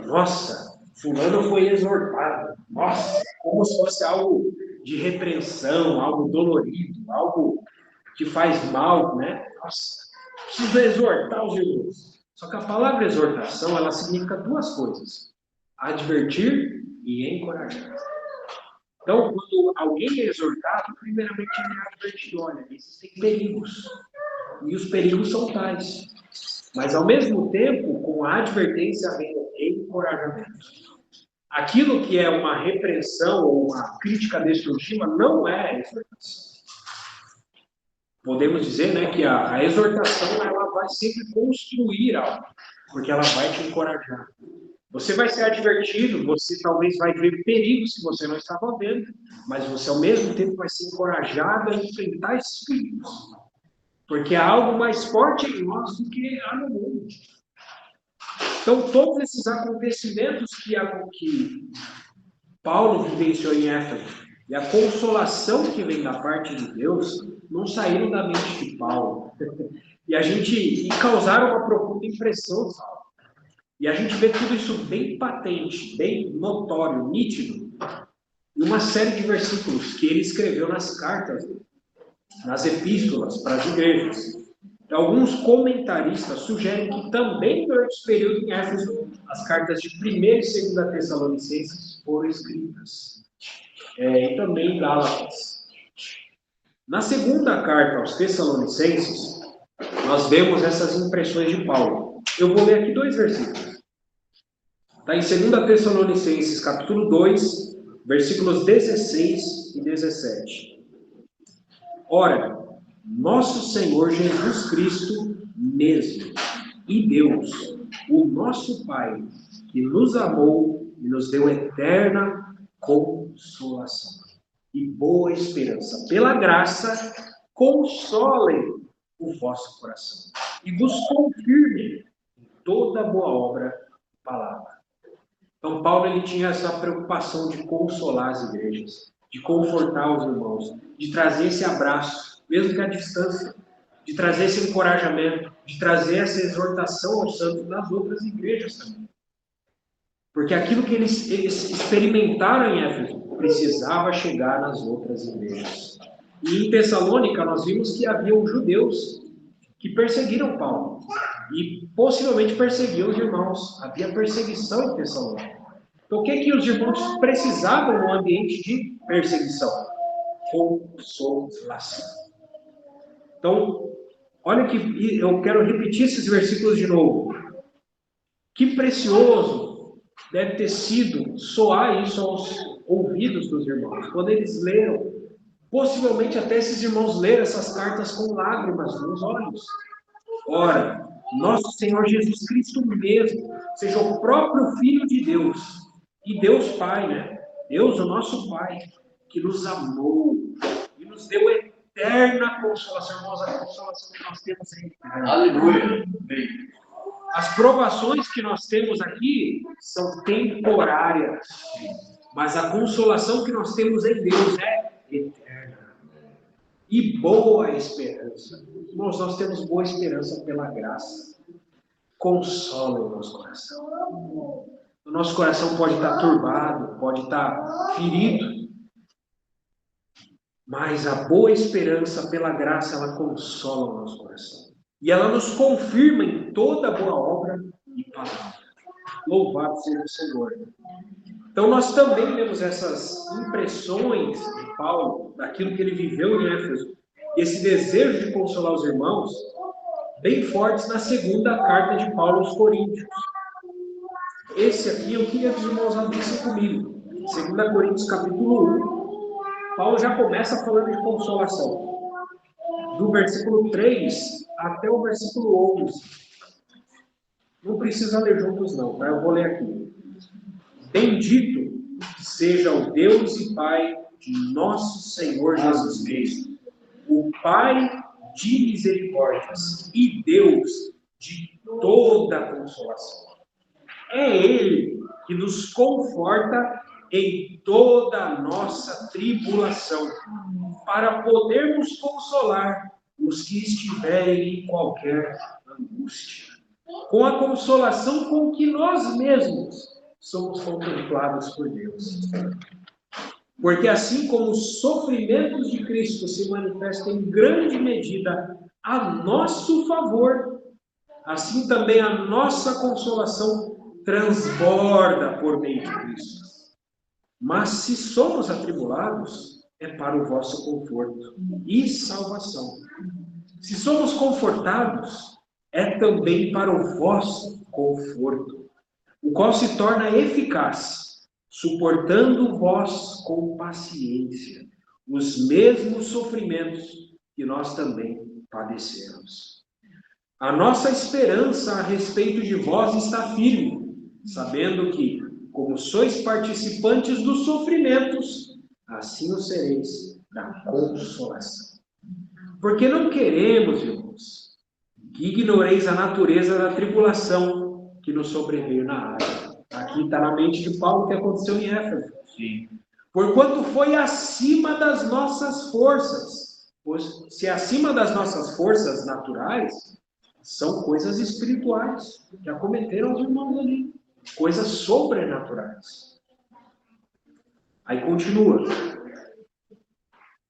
nossa, fulano foi exortado. Nossa, como se fosse algo de repreensão, algo dolorido, algo que faz mal, né? Nossa, preciso exortar os irmãos. Só que a palavra exortação, ela significa duas coisas: advertir e encorajar. Então, quando alguém é exortado, primeiramente ele é advertido: olha, existem perigos. E os perigos são tais. Mas, ao mesmo tempo, com a advertência vem o encorajamento. Aquilo que é uma repreensão ou uma crítica destrutiva não é exortação. Podemos dizer, né, que a exortação ela vai sempre construir algo, porque ela vai te encorajar. Você vai ser advertido, você talvez vai ver perigos que você não estava vendo, mas você ao mesmo tempo vai ser encorajado a enfrentar esses perigos. Porque há algo mais forte em nós do que há no mundo. Então, todos esses acontecimentos que Paulo vivenciou em Éfeso, e a consolação que vem da parte de Deus, não saíram da mente de Paulo. E causaram uma profunda impressão, Paulo. E a gente vê tudo isso bem patente, bem notório, nítido, em uma série de versículos que ele escreveu nas cartas, nas epístolas para as igrejas. Alguns comentaristas sugerem que também durante esse período em Éfeso, as cartas de 1 e 2 Tessalonicenses foram escritas. E também em Gálatas. Na segunda carta aos Tessalonicenses, nós vemos essas impressões de Paulo. Eu vou ler aqui 2 versículos. Está em 2 Tessalonicenses, capítulo 2, versículos 16 e 17. Ora, nosso Senhor Jesus Cristo mesmo, e Deus, o nosso Pai, que nos amou e nos deu eterna consolação e boa esperança. Pela graça, consolem o vosso coração e vos confirmem em toda boa obra e palavra. Então, Paulo ele tinha essa preocupação de consolar as igrejas, de confortar os irmãos, de trazer esse abraço, mesmo que à distância, de trazer esse encorajamento, de trazer essa exortação aos santos das outras igrejas também. Porque aquilo que eles experimentaram em Éfeso precisava chegar nas outras igrejas. E em Tessalônica nós vimos que havia os judeus que perseguiram Paulo e possivelmente perseguiam os irmãos. Havia perseguição em Tessalônica. Então o que os irmãos precisavam no ambiente de perseguição? Consolação. Então, olha que eu quero repetir esses versículos de novo. Que precioso deve ter sido soar isso aos ouvidos dos irmãos, quando eles leram Possivelmente até esses irmãos leram essas cartas com lágrimas nos olhos. Ora, nosso Senhor Jesus Cristo mesmo, seja o próprio Filho de Deus, e Deus Pai, né? Deus, o nosso Pai, que nos amou e nos deu eterna consolação. Irmãos, a consolação que nós temos em eterno. Aleluia! As provações que nós temos aqui são temporárias, mas a consolação que nós temos em Deus é eterna. E boa esperança. Irmãos, nós temos boa esperança pela graça. Consola o nosso coração. O nosso coração pode estar turbado, pode estar ferido, mas a boa esperança pela graça, ela consola o nosso coração. E ela nos confirma em toda boa obra e palavra. Louvado seja o Senhor. Então nós também temos essas impressões de Paulo, daquilo que ele viveu em Éfeso, e esse desejo de consolar os irmãos, bem fortes na segunda carta de Paulo aos Coríntios. Esse aqui eu queria que os irmãos abrissem comigo. 2 Coríntios capítulo 1. Paulo já começa falando de consolação. Do versículo 3 até o versículo 11. Não precisa ler juntos não, tá? Eu vou ler aqui. Bendito seja o Deus e Pai de nosso Senhor Jesus Cristo, o Pai de misericórdias e Deus de toda consolação. É Ele que nos conforta em toda a nossa tribulação, para podermos consolar os que estiverem em qualquer angústia, com a consolação com que nós mesmos somos contemplados por Deus. Porque assim como os sofrimentos de Cristo se manifestam em grande medida a nosso favor, assim também a nossa consolação transborda por meio de Cristo. Mas se somos atribulados, é para o vosso conforto e salvação. Se somos confortados, é também para o vosso conforto, o qual se torna eficaz, suportando vós com paciência os mesmos sofrimentos que nós também padecemos. A nossa esperança a respeito de vós está firme, sabendo que, como sois participantes dos sofrimentos, assim o sereis da consolação. Porque não queremos, irmãos, que ignoreis a natureza da tribulação que nos sobreveio na área. Aqui está na mente de Paulo o que aconteceu em Éfeso. Sim. Porquanto foi acima das nossas forças. Pois se acima das nossas forças naturais, são coisas espirituais que acometeram os irmãos ali. Coisas sobrenaturais. Aí continua.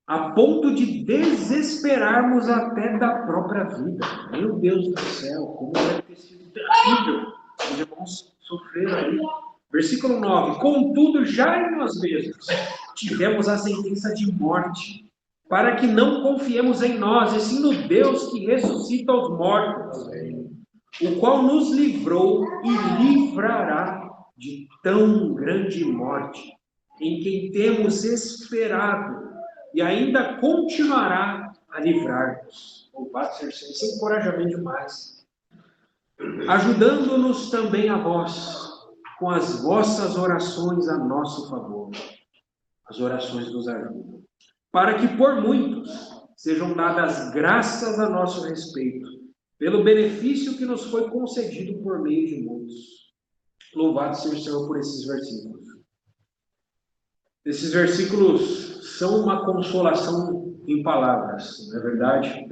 A ponto de desesperarmos até da própria vida. Meu Deus do céu, como deve ter sido terrível. Os irmãos sofreram ali. Versículo 9. Contudo, já em nós mesmos tivemos a sentença de morte, para que não confiemos em nós, e sim no Deus que ressuscita os mortos, o qual nos livrou e livrará de tão grande morte, em quem temos esperado, e ainda continuará a livrar-nos. Louvado seja o Senhor, esse encorajamento demais. Ajudando-nos também a vós, com as vossas orações a nosso favor. As orações nos ajudam. Para que por muitos sejam dadas graças a nosso respeito, pelo benefício que nos foi concedido por meio de muitos. Louvado seja o Senhor por esses versículos. Esses versículos são uma consolação em palavras, não é verdade?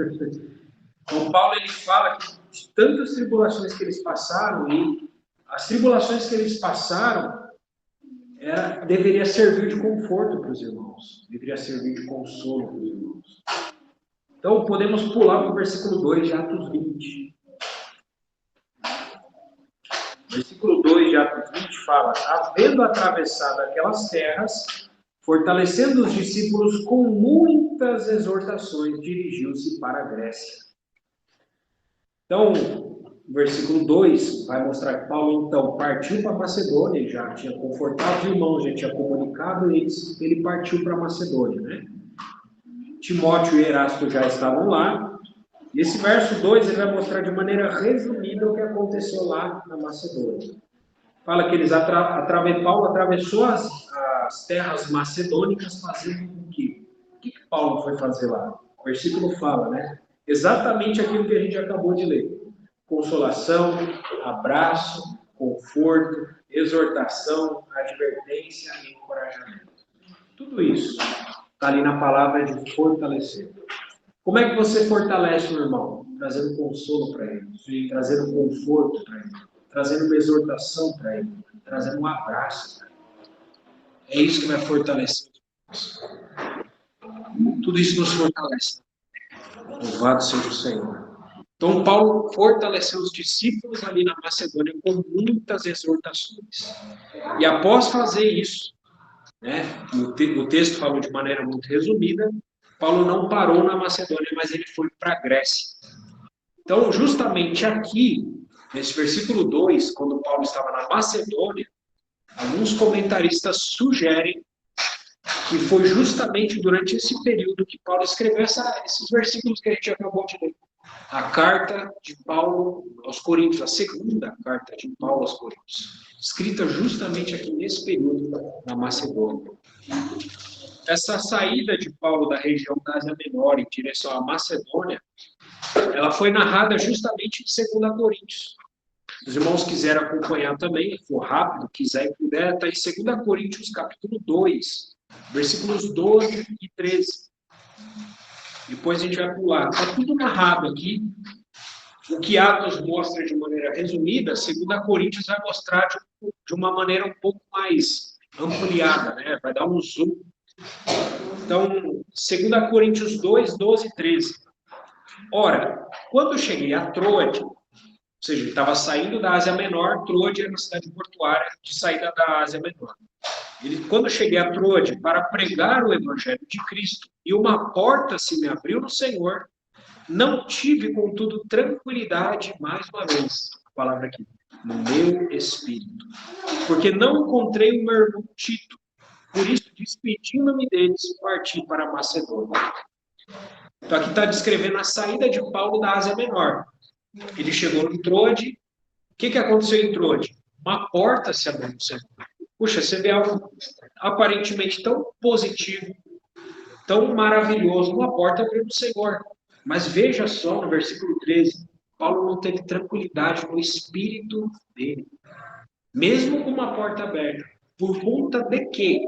Então Paulo ele fala que de tantas tribulações que eles passaram, e as tribulações que eles passaram deveria servir de conforto para os irmãos, deveria servir de consolo para os irmãos. Então podemos pular para o versículo 2 de Atos 20. Versículo 2 de Atos 20 fala: havendo atravessado aquelas terras, fortalecendo os discípulos com muitas exortações, dirigiu-se para a Grécia. Então, o versículo 2 vai mostrar que Paulo, então, partiu para Macedônia, ele já tinha confortado os irmãos, já tinha comunicado eles, ele partiu para Macedônia, né? Timóteo e Erasto já estavam lá. E esse verso 2 ele vai mostrar de maneira resumida o que aconteceu lá na Macedônia. Fala que Paulo atravessou as terras macedônicas fazendo o quê? O que Paulo foi fazer lá? O versículo fala, né? Exatamente aquilo que a gente acabou de ler. Consolação, abraço, conforto, exortação, advertência e encorajamento. Tudo isso está ali na palavra de fortalecer. Como é que você fortalece o irmão? Trazendo consolo para ele, trazendo conforto para ele, trazendo uma exortação para ele, trazendo um abraço para ele. É isso que vai fortalecer. Tudo isso nos fortalece. Louvado seja o Senhor. Então, Paulo fortaleceu os discípulos ali na Macedônia com muitas exortações. E após fazer isso, né, o texto falou de maneira muito resumida, Paulo não parou na Macedônia, mas ele foi para a Grécia. Então, justamente aqui, nesse versículo 2, quando Paulo estava na Macedônia, alguns comentaristas sugerem que foi justamente durante esse período que Paulo escreveu esses versículos que a gente acabou de ler. A carta de Paulo aos Coríntios, a segunda carta de Paulo aos Coríntios, escrita justamente aqui nesse período na Macedônia. Essa saída de Paulo da região da Ásia Menor em direção à Macedônia, ela foi narrada justamente em 2 Coríntios. Se os irmãos quiserem acompanhar também, for rápido, quiser e puder, está em 2 Coríntios, capítulo 2, versículos 12 e 13. Depois a gente vai pular. Está tudo narrado aqui. O que Atos mostra de maneira resumida, 2 Coríntios vai mostrar de uma maneira um pouco mais ampliada, né? Vai dar um zoom. Então, 2 Coríntios 2, 12 e 13. Ora, quando eu cheguei a Troade, ou seja, ele estava saindo da Ásia Menor, Troade era uma cidade portuária de saída da Ásia Menor. Quando eu cheguei a Troade para pregar o Evangelho de Cristo, e uma porta se me abriu no Senhor, não tive, contudo, tranquilidade, mais uma vez, a palavra aqui, no meu espírito. Porque não encontrei o meu irmão Tito. Por isso, despedindo-me deles, parti para a Macedônia. Então, aqui está descrevendo a saída de Paulo da Ásia Menor. Ele chegou em Troade. O que aconteceu em Troade? Uma porta se abriu no Senhor. Puxa, você vê algo aparentemente tão positivo, tão maravilhoso, uma porta abriu no Senhor. Mas veja só no versículo 13, Paulo não teve tranquilidade no espírito dele. Mesmo com uma porta aberta. Por conta de quê?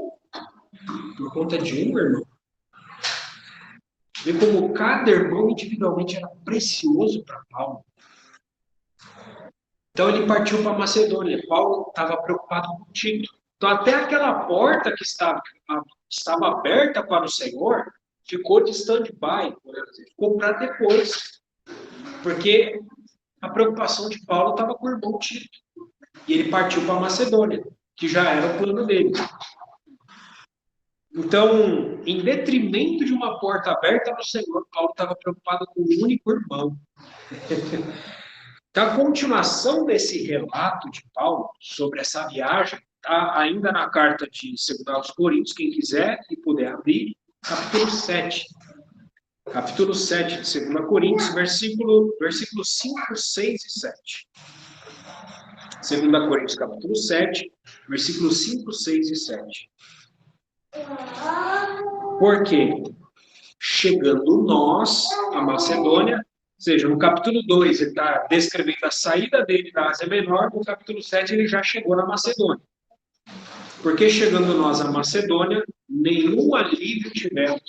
Por conta de um irmão. Vê como cada irmão individualmente era precioso para Paulo. Então ele partiu para Macedônia. Paulo estava preocupado com Tito. Então até aquela porta que estava aberta para o Senhor ficou de stand-by, ficou para depois. Porque a preocupação de Paulo estava com o irmão Tito. E ele partiu para Macedônia, que já era o plano dele. Então, em detrimento de uma porta aberta no Senhor, Paulo estava preocupado com o único irmão. Então, a continuação desse relato de Paulo sobre essa viagem está ainda na carta de 2 Coríntios, quem quiser e puder abrir, capítulo 7. Capítulo 7 de 2 Coríntios, versículos 5, 6 e 7. 2 Coríntios, capítulo 7, versículos 5, 6 e 7. Porque, chegando nós à Macedônia, ou seja, no capítulo 2 ele está descrevendo a saída dele da Ásia Menor, no capítulo 7 ele já chegou na Macedônia. Porque chegando nós à Macedônia, nenhum alívio tivemos.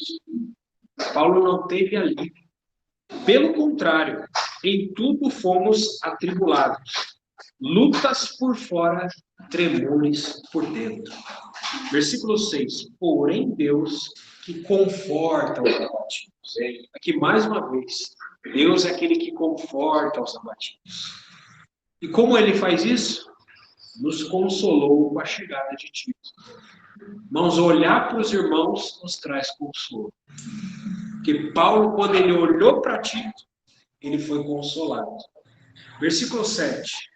Paulo não teve alívio. Pelo contrário, em tudo fomos atribulados. Lutas por fora, tremores por dentro. Versículo 6. Porém, Deus que conforta os abatidos. Aqui, mais uma vez, Deus é aquele que conforta os abatidos. E como ele faz isso? Nos consolou com a chegada de Tito. Irmãos, olhar para os irmãos nos traz consolo. Porque Paulo, quando ele olhou para Tito, ele foi consolado. Versículo 7.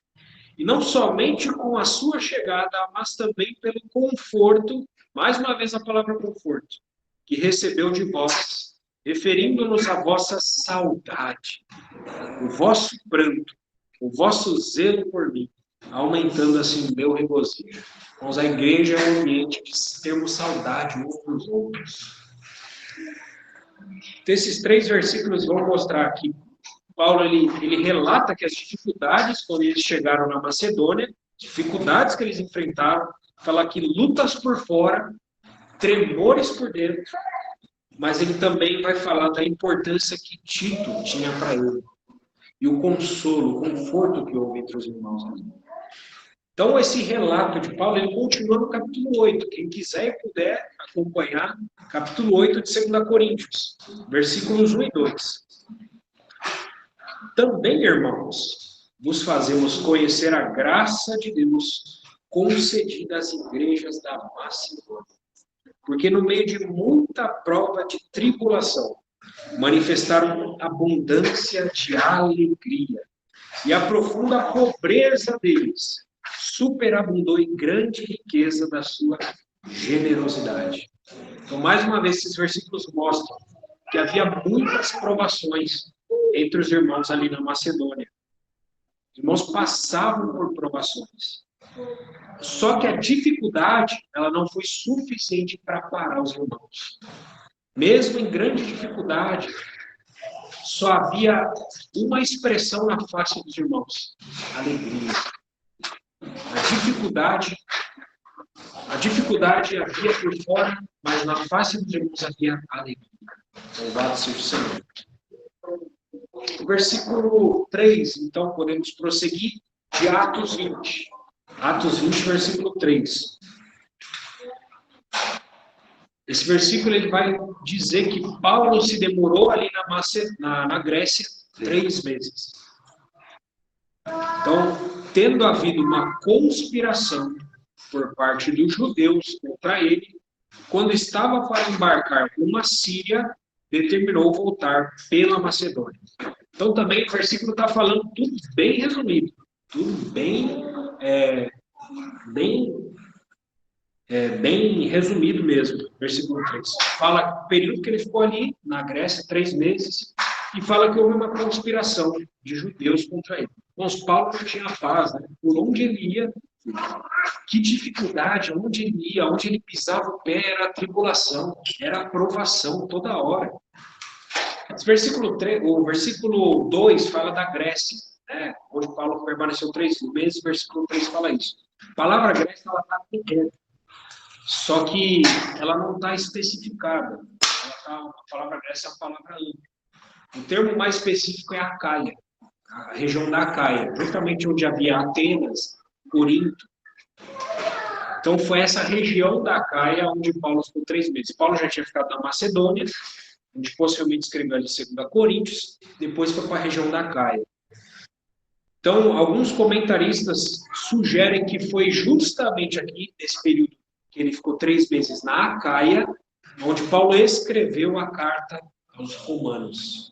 E não somente com a sua chegada, mas também pelo conforto, mais uma vez a palavra conforto, que recebeu de vós referindo-nos à vossa saudade, o vosso pranto, o vosso zelo por mim, aumentando assim o meu regozijo. Mas a igreja é um ambiente de termos saudade uns dos outros. Então, esses 3 versículos vão mostrar aqui. Paulo ele relata que as dificuldades, quando eles chegaram na Macedônia, dificuldades que eles enfrentaram, fala que lutas por fora, tremores por dentro, mas ele também vai falar da importância que Tito tinha para ele, e o consolo, o conforto que houve entre os irmãos. Então, esse relato de Paulo, ele continua no capítulo 8. Quem quiser e puder acompanhar, capítulo 8 de 2 Coríntios, versículos 1 e 2. Também, irmãos, vos fazemos conhecer a graça de Deus concedida às igrejas da Macedônia. Porque no meio de muita prova de tribulação, manifestaram abundância de alegria. E a profunda pobreza deles superabundou em grande riqueza da sua generosidade. Então, mais uma vez, esses versículos mostram que havia muitas provações entre os irmãos ali na Macedônia. Os irmãos passavam por provações. Só que a dificuldade, ela não foi suficiente para parar os irmãos. Mesmo em grande dificuldade, só havia uma expressão na face dos irmãos: alegria. A dificuldade havia por fora, mas na face dos irmãos havia alegria. Louvado seja o Senhor. O versículo 3, então, podemos prosseguir de Atos 20. Atos 20, versículo 3. Esse versículo ele vai dizer que Paulo se demorou ali na Grécia 3 meses. Então, tendo havido uma conspiração por parte dos judeus contra ele, quando estava para embarcar rumo à Síria, determinou voltar pela Macedônia. Então, também o versículo está falando tudo bem resumido, tudo bem resumido mesmo. Versículo 3. Fala o período que ele ficou ali na Grécia, 3 meses, e fala que houve uma conspiração de judeus contra ele. Mas Paulo não tinha paz, né? Por onde ele ia, que dificuldade, onde ele ia, onde ele pisava o pé, era a tribulação, era a provação toda hora. O versículo 2 fala da Grécia, né? Onde Paulo permaneceu 3 meses, o versículo 3 fala isso. A palavra Grécia, ela está pequena, só que ela não está especificada. A palavra Grécia é uma palavra ampla. O termo mais específico é a Acaia, a região da Acaia, justamente onde havia Atenas, Corinto. Então, foi essa região da Acaia onde Paulo ficou 3 meses. Paulo já tinha ficado na Macedônia, onde possivelmente escreveu ali 2 Coríntios, depois foi para a região da Acaia. Então, alguns comentaristas sugerem que foi justamente aqui, nesse período que ele ficou 3 meses na Acaia, onde Paulo escreveu a carta aos romanos.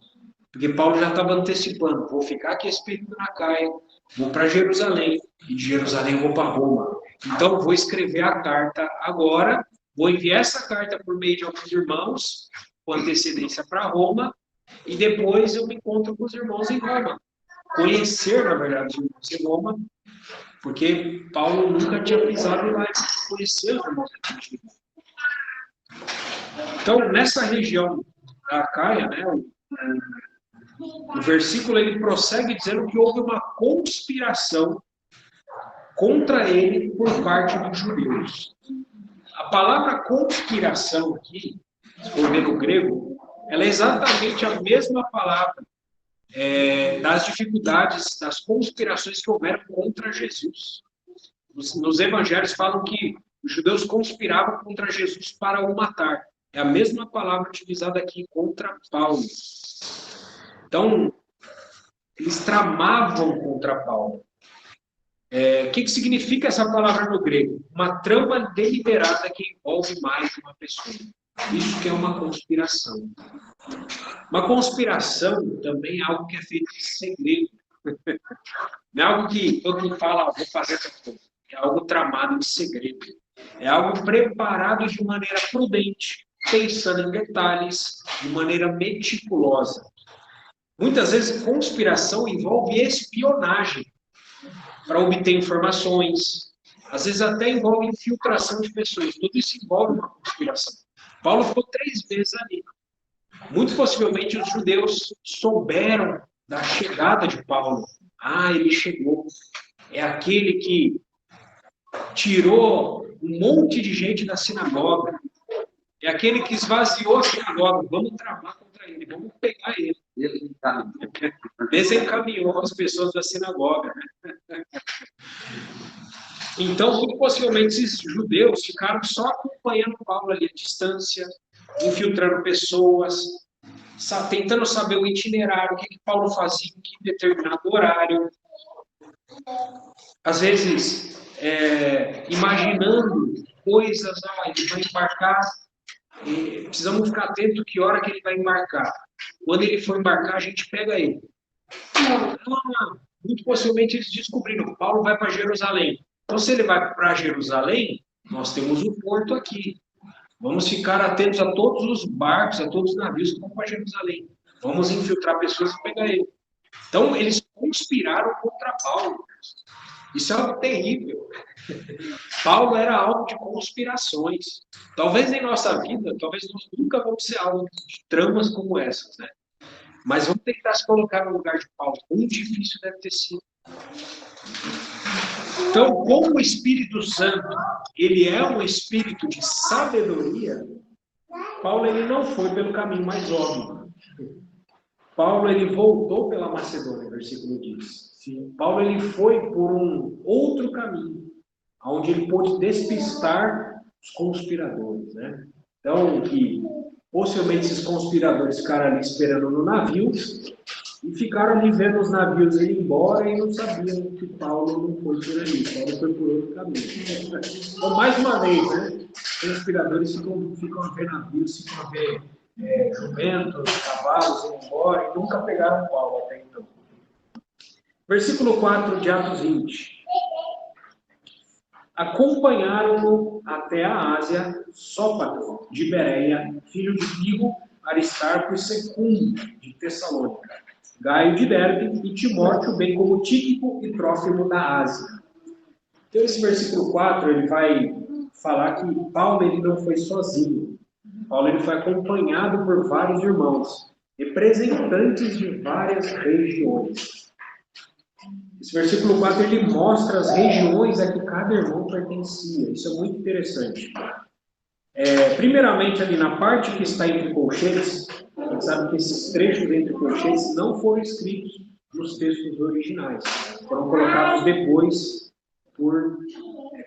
Porque Paulo já estava antecipando, vou ficar aqui esse período na Acaia, vou para Jerusalém, e de Jerusalém vou para Roma. Então, vou escrever a carta agora, vou enviar essa carta por meio de alguns irmãos, com antecedência para Roma, e depois eu me encontro com os irmãos em Roma. Conhecer, na verdade, os irmãos em Roma, porque Paulo nunca tinha pisado lá e conhecer os irmãos em Roma. Então, nessa região da Acaia, né, o versículo ele prossegue dizendo que houve uma conspiração contra ele por parte dos judeus. A palavra conspiração aqui, se for ver no grego, ela é exatamente a mesma palavra das dificuldades, das conspirações que houveram contra Jesus. Nos evangelhos falam que os judeus conspiravam contra Jesus para o matar. É a mesma palavra utilizada aqui contra Paulo. Então, eles tramavam contra Paulo. O que significa essa palavra no grego? Uma trama deliberada que envolve mais de uma pessoa. Isso que é uma conspiração. Uma conspiração também é algo que é feito em segredo. Não é algo que todo mundo fala, vou fazer essa coisa. É algo tramado em segredo. É algo preparado de maneira prudente, pensando em detalhes, de maneira meticulosa. Muitas vezes, conspiração envolve espionagem para obter informações. Às vezes, até envolve infiltração de pessoas. Tudo isso envolve uma conspiração. Paulo ficou 3 meses ali. Muito possivelmente, os judeus souberam da chegada de Paulo. Ah, ele chegou. É aquele que tirou um monte de gente da sinagoga. É aquele que esvaziou a sinagoga. Vamos tramar contra ele, vamos pegar ele. Ele desencaminhou as pessoas da sinagoga. Então, muito possivelmente, esses judeus ficaram só acompanhando Paulo ali à distância, infiltrando pessoas, tentando saber o itinerário, o que Paulo fazia em que determinado horário. Às vezes, imaginando coisas, ele vai embarcar, precisamos ficar atento que hora que ele vai embarcar. Quando ele for embarcar, a gente pega ele. Não. Muito possivelmente eles descobriram que Paulo vai para Jerusalém. Então, se ele vai para Jerusalém, nós temos um porto aqui. Vamos ficar atentos a todos os barcos, a todos os navios que vão para Jerusalém. Vamos infiltrar pessoas e pegar ele. Então, eles conspiraram contra Paulo. Isso é algo terrível. Paulo era alvo de conspirações. Talvez em nossa vida, talvez nós nunca vamos ser alvo de tramas como essas, né? Mas vamos tentar se colocar no lugar de Paulo. Quão difícil deve ter sido. Então, como o Espírito Santo, ele é um espírito de sabedoria, Paulo ele não foi pelo caminho mais óbvio. Paulo ele voltou pela Macedônia, versículo 10. Paulo ele foi por um outro caminho, onde ele pôde despistar os conspiradores, né? Então, que possivelmente esses conspiradores ficaram ali esperando no navio e ficaram ali vendo os navios ir embora e não sabiam que Paulo não foi por ali, Paulo foi por outro caminho. Então, mais uma vez, né? Os conspiradores ficam a ver navios, ficam a ver jumentos, cavalos indo embora e nunca pegaram Paulo até então. Versículo 4 de Atos 20. Acompanharam-no até a Ásia Sópater de Bereia, filho de Pirro, Aristarco e Secundo de Tessalônica, Gaio de Derbe e Timóteo, bem como Tíquico e Trófimo da Ásia. Então, esse versículo 4, ele vai falar que Paulo ele não foi sozinho. Paulo ele foi acompanhado por vários irmãos, representantes de várias regiões. Esse versículo 4, ele mostra as regiões a que cada irmão pertencia. Isso é muito interessante. Primeiramente, ali na parte que está entre colchetes, a gente sabe que esses trechos entre colchetes não foram escritos nos textos originais. Foram colocados depois por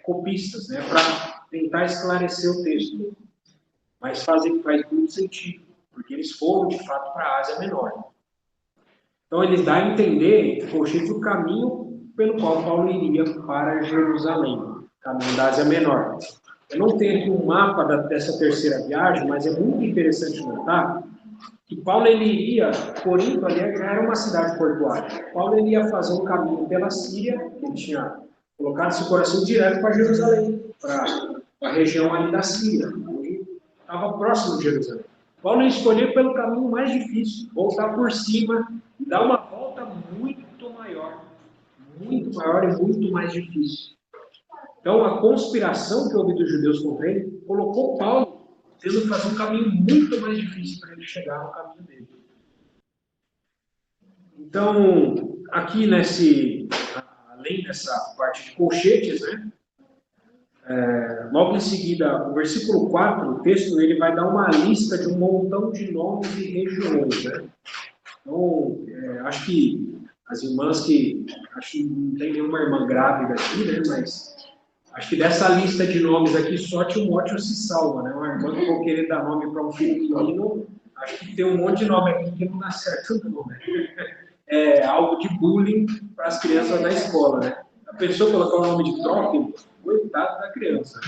copistas, né, para tentar esclarecer o texto. Mas faz muito sentido, porque eles foram, de fato, para a Ásia Menor. Então, ele dá a entender, colchetes, o caminho pelo qual Paulo iria para Jerusalém, caminho da Ásia Menor. Eu não tenho aqui um mapa dessa terceira viagem, mas é muito interessante notar que Paulo ele iria, Corinto ali já era uma cidade portuária. Paulo ele ia fazer um caminho pela Síria, que ele tinha colocado seu coração direto para Jerusalém, para a região ali da Síria, onde estava próximo de Jerusalém. Paulo escolheu pelo caminho mais difícil, voltar por cima e dar uma volta muito maior e muito mais difícil. Então, a conspiração que houve dos judeus contra ele colocou Paulo tendo que fazer um caminho muito mais difícil para ele chegar no caminho dele. Então, aqui além dessa parte de colchetes, né? Logo em seguida, o versículo 4, o texto, ele vai dar uma lista de um montão de nomes e regiões, né? Então, acho que as irmãs acho que não tem nenhuma irmã grávida aqui, né? Mas acho que dessa lista de nomes aqui, só Timóteo se salva, né? Uma irmã que vou querer dar nome para um filho menino, acho que tem um monte de nome aqui que não dá certo, não, né? É algo de bullying para as crianças na escola, né? A pessoa colocar o nome de Trófimo, coitado da criança.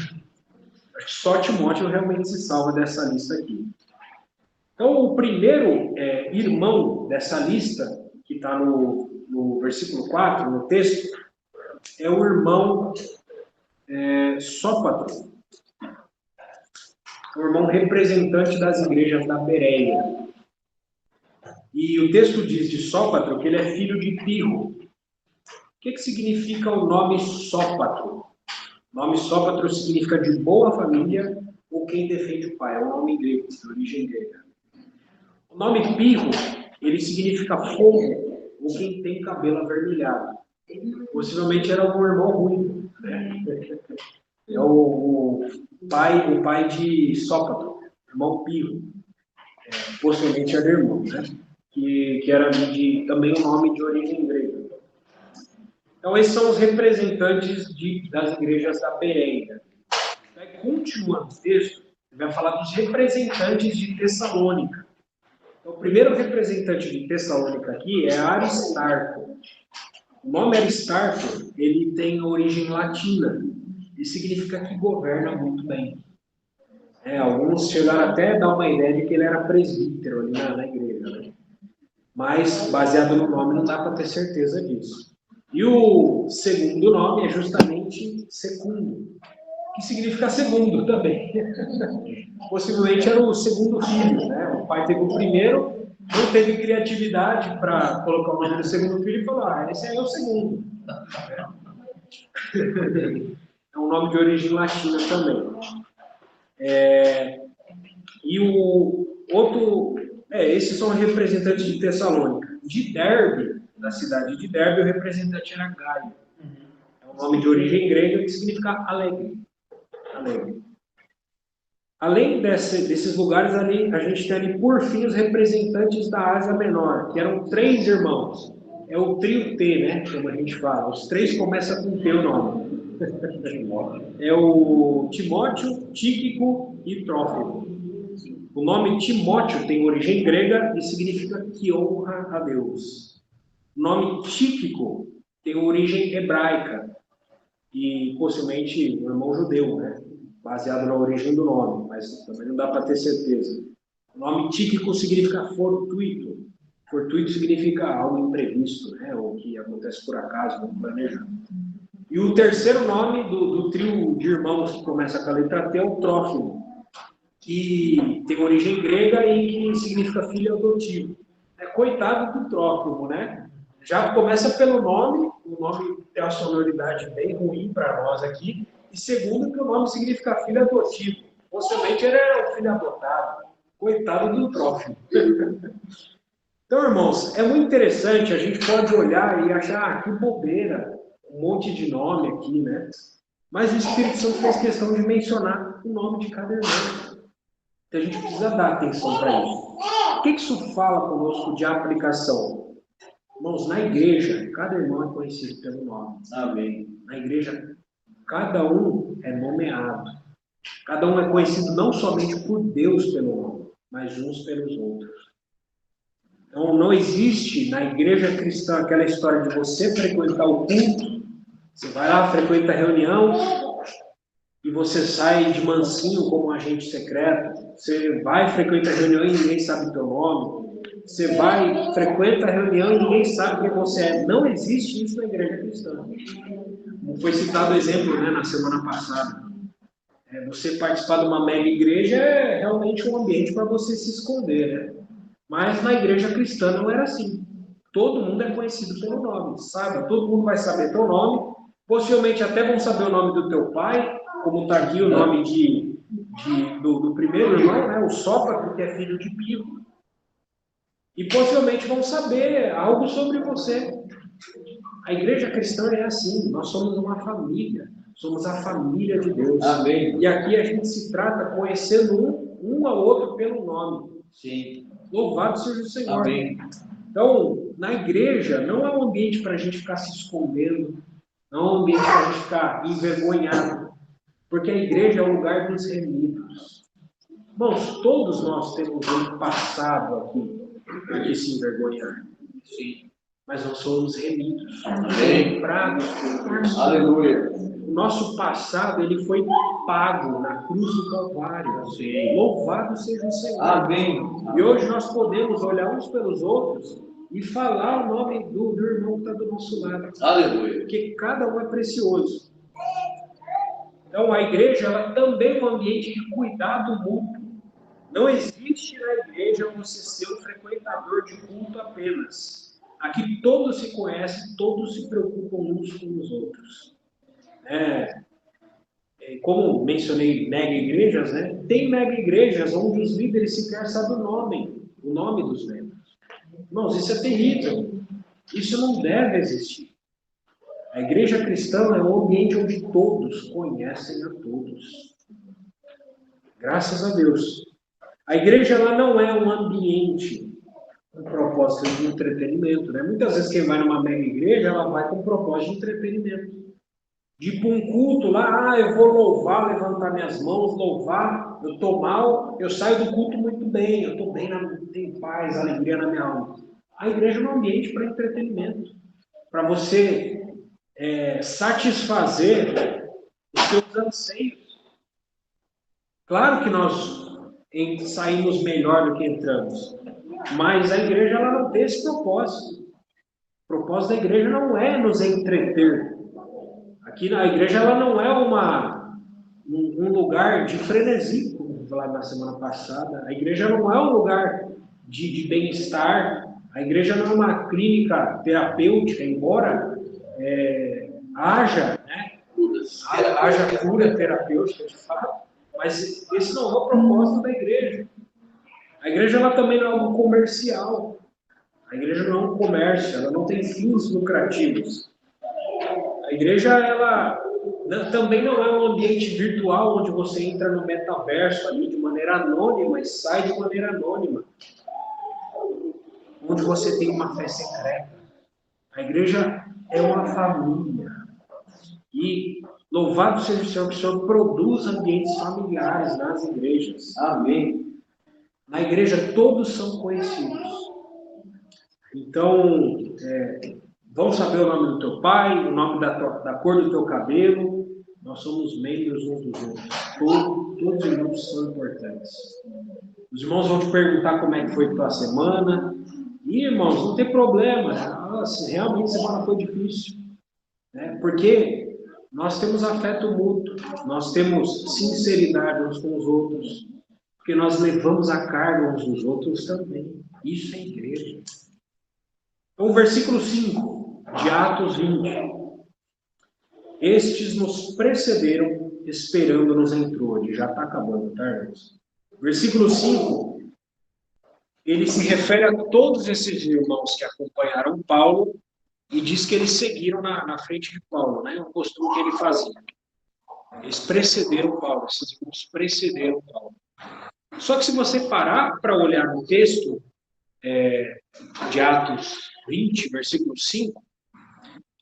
Acho que só Timóteo realmente se salva dessa lista aqui. Então, o primeiro irmão dessa lista, que está no versículo 4, no texto, é o irmão Sópater. um irmão representante das igrejas da Bereia. E o texto diz de Sópatro que ele é filho de Pirro. O que significa o nome Sópatro? O nome Sópatro significa de boa família ou quem defende o pai. É um nome grego, de origem grega. O nome Pirro, ele significa fogo ou quem tem cabelo avermelhado. Possivelmente era um irmão ruim, né? É o pai de Sópatro, irmão Pirro. Possivelmente era irmão, né? Que era também um nome de origem grega. Então, esses são os representantes das igrejas da Bereia. Continuando o texto, ele vai falar dos representantes de Tessalônica. Então, o primeiro representante de Tessalônica aqui é Aristarco. O nome Aristarco, ele tem origem latina e significa que governa muito bem. Alguns chegaram até a dar uma ideia de que ele era presbítero ali na igreja, né? Mas, baseado no nome, não dá para ter certeza disso. E o segundo nome é justamente Secundo, que significa segundo também. Possivelmente era o segundo filho, né? O pai teve o primeiro, não teve criatividade para colocar o nome do segundo filho e falou, esse aí é o segundo. É um nome de origem latina também. E o outro... esses são representantes de Tessalônica. De Derbe, da cidade de Derbe, o representante era Gaio. É um nome de origem grega que significa alegre. Além desses lugares ali, a gente tem ali, por fim, os representantes da Ásia Menor, que eram 3 irmãos. É o trio T, né? Como a gente fala. Os 3 começam com T o nome. É o Timóteo, Tíquico e Trófimo. O nome Timóteo tem origem grega e significa que honra a Deus. O nome Tíquico tem origem hebraica e possivelmente um irmão judeu, né? Baseado na origem do nome, mas também não dá para ter certeza. O nome Tíquico significa fortuito. Fortuito significa algo imprevisto, né? Ou que acontece por acaso, não planejado. E o terceiro nome do trio de irmãos que começa com a letra T é o Trófimo, que tem origem grega e que significa filho adotivo. Coitado do Trófimo, né? Já começa pelo nome, o nome tem uma sonoridade bem ruim para nós aqui, e segundo, que o nome significa filho adotivo. Possivelmente ele era um filho adotado. Coitado do Trófimo. Então, irmãos, é muito interessante, a gente pode olhar e achar, que bobeira, um monte de nome aqui, né? Mas o Espírito Santo fez questão de mencionar o nome de cada irmão. Então, a gente precisa dar atenção para isso. O que isso fala conosco de aplicação? Irmãos, na igreja, cada irmão é conhecido pelo nome. Amém. Na igreja, cada um é nomeado. Cada um é conhecido não somente por Deus pelo nome, mas uns pelos outros. Então, não existe na igreja cristã aquela história de você frequentar o culto, você vai lá, frequenta a reunião, e você sai de mansinho como um agente secreto, você vai, frequenta a reunião e ninguém sabe o teu nome, você vai, frequenta a reunião e ninguém sabe quem você é. Não existe isso na igreja cristã. Como foi citado o exemplo, né, na semana passada. Você participar de uma mega igreja é realmente um ambiente para você se esconder, né? Mas na igreja cristã não era assim. Todo mundo é conhecido pelo nome, sabe? Todo mundo vai saber teu nome. Possivelmente até vão saber o nome do teu pai, como está aqui o nome do primeiro irmão, né? O Sópatro, que é filho de Pirro. E possivelmente vão saber algo sobre você. A igreja cristã é assim, nós somos uma família. Somos a família de Deus. Amém. E aqui a gente se trata conhecendo um ao outro pelo nome. Sim. Louvado seja o Senhor. Amém. Então, na igreja, não é um ambiente para a gente ficar se escondendo, não é um ambiente para a gente ficar envergonhado, porque a igreja é o lugar dos remidos. Irmãos, todos nós temos um passado aqui para que se envergonhar. Sim. Mas nós somos remidos, lembrados por Deus. Aleluia. O nosso passado, ele foi pago na cruz do Calvário. Sim. Louvado seja o Senhor. Amém. E hoje nós podemos olhar uns pelos outros e falar o nome do irmão que está do nosso lado. Aleluia. Porque cada um é precioso. Então, a igreja ela também é um ambiente de cuidado mútuo. Não existe na igreja você ser um frequentador de culto apenas. Aqui todos se conhecem, todos se preocupam uns com os outros. Como mencionei mega igrejas, né? Tem mega igrejas onde os líderes sequer sabem o nome dos membros. Irmãos, isso é terrível. Isso não deve existir. A igreja cristã é um ambiente onde todos conhecem a todos. Graças a Deus. A igreja ela não é um ambiente com propósito de entretenimento. Né? Muitas vezes quem vai numa mega igreja, ela vai com propósito de entretenimento. De ir para um culto lá, eu vou louvar, levantar minhas mãos, louvar, eu estou mal, eu saio do culto muito bem, eu estou bem, tenho paz, alegria na minha alma. A igreja é um ambiente para entretenimento, para você satisfazer os seus anseios. Claro que nós saímos melhor do que entramos, mas a igreja ela não tem esse propósito. O propósito da igreja não é nos entreter. Aqui na igreja ela não é um lugar de frenesi, como falei na semana passada. A igreja não é um lugar de bem-estar. A igreja não é uma clínica terapêutica, embora haja cura terapêutica de fato, mas esse não é o propósito da igreja. A igreja ela também não é algo comercial. A igreja não é um comércio, ela não tem fins lucrativos. A igreja ela também não é um ambiente virtual onde você entra no metaverso ali de maneira anônima e sai de maneira anônima. Onde você tem uma fé secreta. A igreja é uma família. E louvado seja o Senhor, que o Senhor produz ambientes familiares nas igrejas. Amém. Na igreja todos são conhecidos. Então, vamos saber o nome do teu pai, o nome da cor do teu cabelo. Nós somos membros uns dos outros. Todos os irmãos são importantes. Os irmãos vão te perguntar como é que foi a tua semana. E, irmãos, não tem problema. Nossa, realmente a semana foi difícil. Né? Porque nós temos afeto mútuo. Nós temos sinceridade uns com os outros. Porque nós levamos a carga uns dos outros também. Isso é igreja. Então, o versículo 5 de Atos 20. Estes nos precederam, esperando-nos em Troade. Já está acabando, tá, irmãos? Versículo 5, ele se refere a todos esses irmãos que acompanharam Paulo e diz que eles seguiram na frente de Paulo, né? O costume que ele fazia. Eles precederam Paulo, esses irmãos precederam Paulo. Só que se você parar para olhar no texto de Atos 20, versículo 5,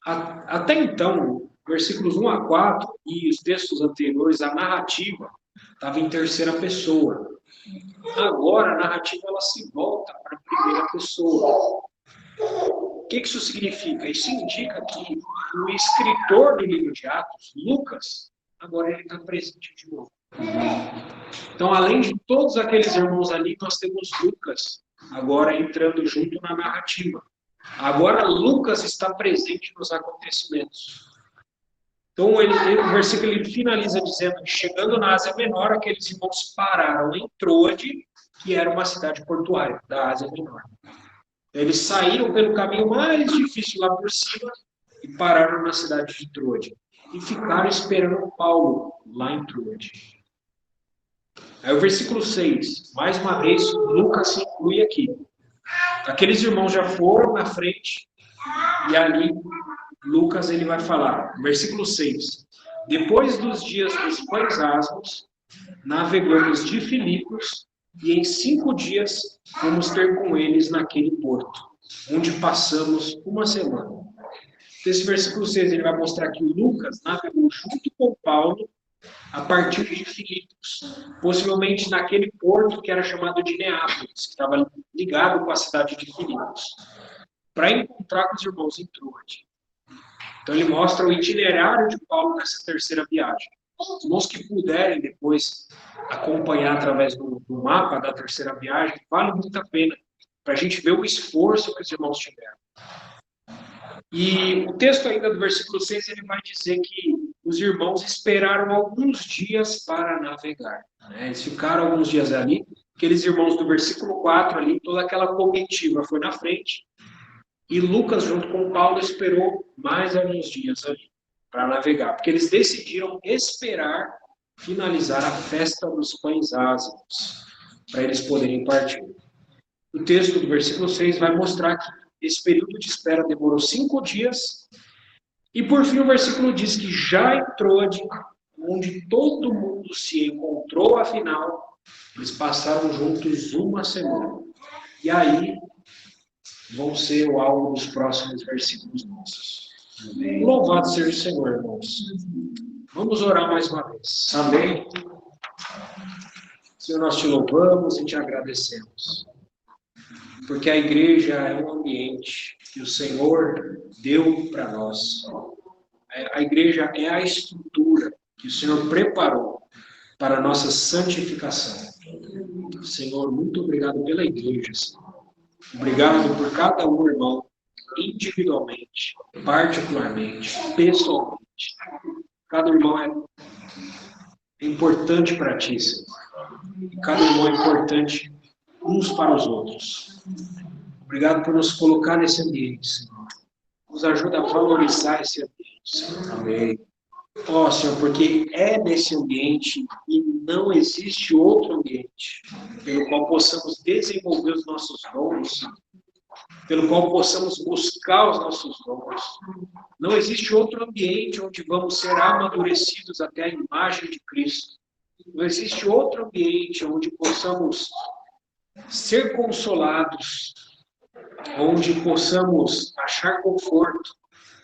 até então, versículos 1 a 4 e os textos anteriores, a narrativa estava em terceira pessoa. Agora, a narrativa ela se volta para a primeira pessoa. O que isso significa? Isso indica que o escritor do livro de Atos, Lucas, agora ele está presente de novo. Então, além de todos aqueles irmãos ali, nós temos Lucas agora entrando junto na narrativa. Agora, Lucas está presente nos acontecimentos. Então, o versículo ele finaliza dizendo que, chegando na Ásia Menor, aqueles irmãos pararam em Troade, que era uma cidade portuária da Ásia Menor. Eles saíram pelo caminho mais difícil lá por cima e pararam na cidade de Troade. E ficaram esperando Paulo lá em Troade. Aí o versículo 6, mais uma vez, Lucas se inclui aqui. Aqueles irmãos já foram na frente e ali Lucas ele vai falar, versículo 6. Depois dos dias dos pães asmos, navegamos de Filipos e em 5 dias fomos ter com eles naquele porto, onde passamos uma semana. Esse versículo 6 ele vai mostrar que Lucas navegou junto com Paulo a partir de Filipos, possivelmente naquele porto que era chamado de Neápolis, que estava ligado com a cidade de Filipos, para encontrar com os irmãos em Troade. Então ele mostra o itinerário de Paulo nessa terceira viagem. Os irmãos que puderem depois acompanhar através do mapa da terceira viagem, vale muito a pena, para a gente ver o esforço que os irmãos tiveram. E o texto ainda do versículo 6, ele vai dizer que os irmãos esperaram alguns dias para navegar. Né? Eles ficaram alguns dias ali. Aqueles irmãos do versículo 4 ali, toda aquela comitiva foi na frente. E Lucas, junto com Paulo, esperou mais alguns dias ali para navegar. Porque eles decidiram esperar finalizar a festa dos pães ázimos, para eles poderem partir. O texto do versículo 6 vai mostrar que esse período de espera demorou 5 dias. E por fim o versículo diz que já entrou a dia onde todo mundo se encontrou, afinal, eles passaram juntos uma semana. E aí vão ser o alvo dos próximos versículos nossos. Amém. Louvado seja o Senhor, irmãos. Vamos orar mais uma vez. Amém. Senhor, nós te louvamos e te agradecemos. Porque a igreja é um ambiente que o Senhor deu para nós. A igreja é a estrutura que o Senhor preparou para a nossa santificação. Senhor, muito obrigado pela igreja, Senhor. Obrigado por cada um, irmão, individualmente, particularmente, pessoalmente. Cada irmão é importante para ti, Senhor. E cada irmão é importante uns para os outros. Obrigado por nos colocar nesse ambiente, Senhor. Nos ajuda a valorizar esse ambiente, Senhor. Amém. Ó, Senhor, porque é nesse ambiente e não existe outro ambiente pelo qual possamos desenvolver os nossos dons, pelo qual possamos buscar os nossos dons. Não existe outro ambiente onde vamos ser amadurecidos até a imagem de Cristo. Não existe outro ambiente onde possamos ser consolados, onde possamos achar conforto,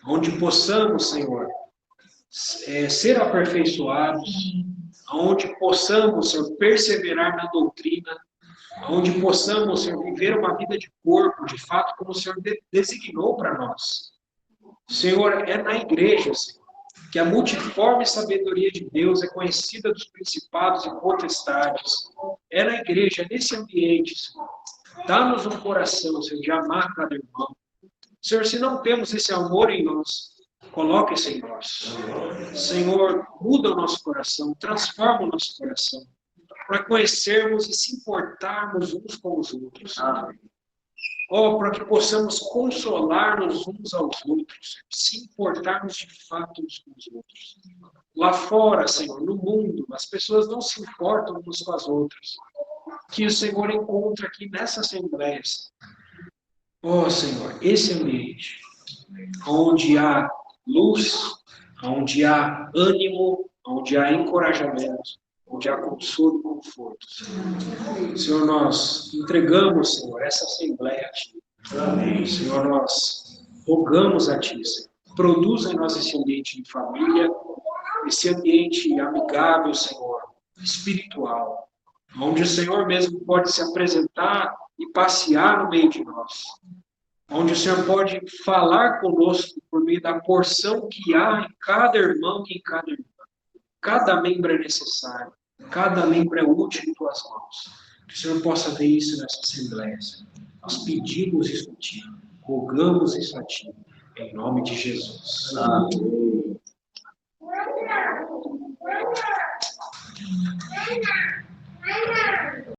onde possamos, Senhor, ser aperfeiçoados, onde possamos, Senhor, perseverar na doutrina, onde possamos, Senhor, viver uma vida de corpo, de fato, como o Senhor designou para nós. Senhor, é na igreja, Senhor, que a multiforme sabedoria de Deus é conhecida dos principados e potestades. É na igreja, nesse ambiente, Senhor. Dá-nos um coração, Senhor, de amar cada irmão. Senhor, se não temos esse amor em nós, coloque isso em nós. Senhor, muda o nosso coração, transforma o nosso coração, para conhecermos e se importarmos uns com os outros. Oh, para que possamos consolar-nos uns aos outros, se importarmos de fato uns com os outros. Lá fora, Senhor, no mundo, as pessoas não se importam uns com as outras. Que o Senhor encontra aqui nessa Assembleia. Oh, Senhor, esse ambiente, onde há luz, onde há ânimo, onde há encorajamento, onde há consolo e conforto. Senhor, nós entregamos, Senhor, essa Assembleia a Ti. Amém. Senhor, nós rogamos a Ti, Senhor. Produza em nós esse ambiente de família, esse ambiente amigável, Senhor, espiritual, onde o Senhor mesmo pode se apresentar e passear no meio de nós. Onde o Senhor pode falar conosco por meio da porção que há em cada irmão e em cada irmã. Cada membro é necessário. Cada membro é útil em Tuas mãos. Que o Senhor possa ver isso nessa Assembleia. Nós pedimos isso a Ti. Rogamos isso a Ti. Em nome de Jesus. Amém.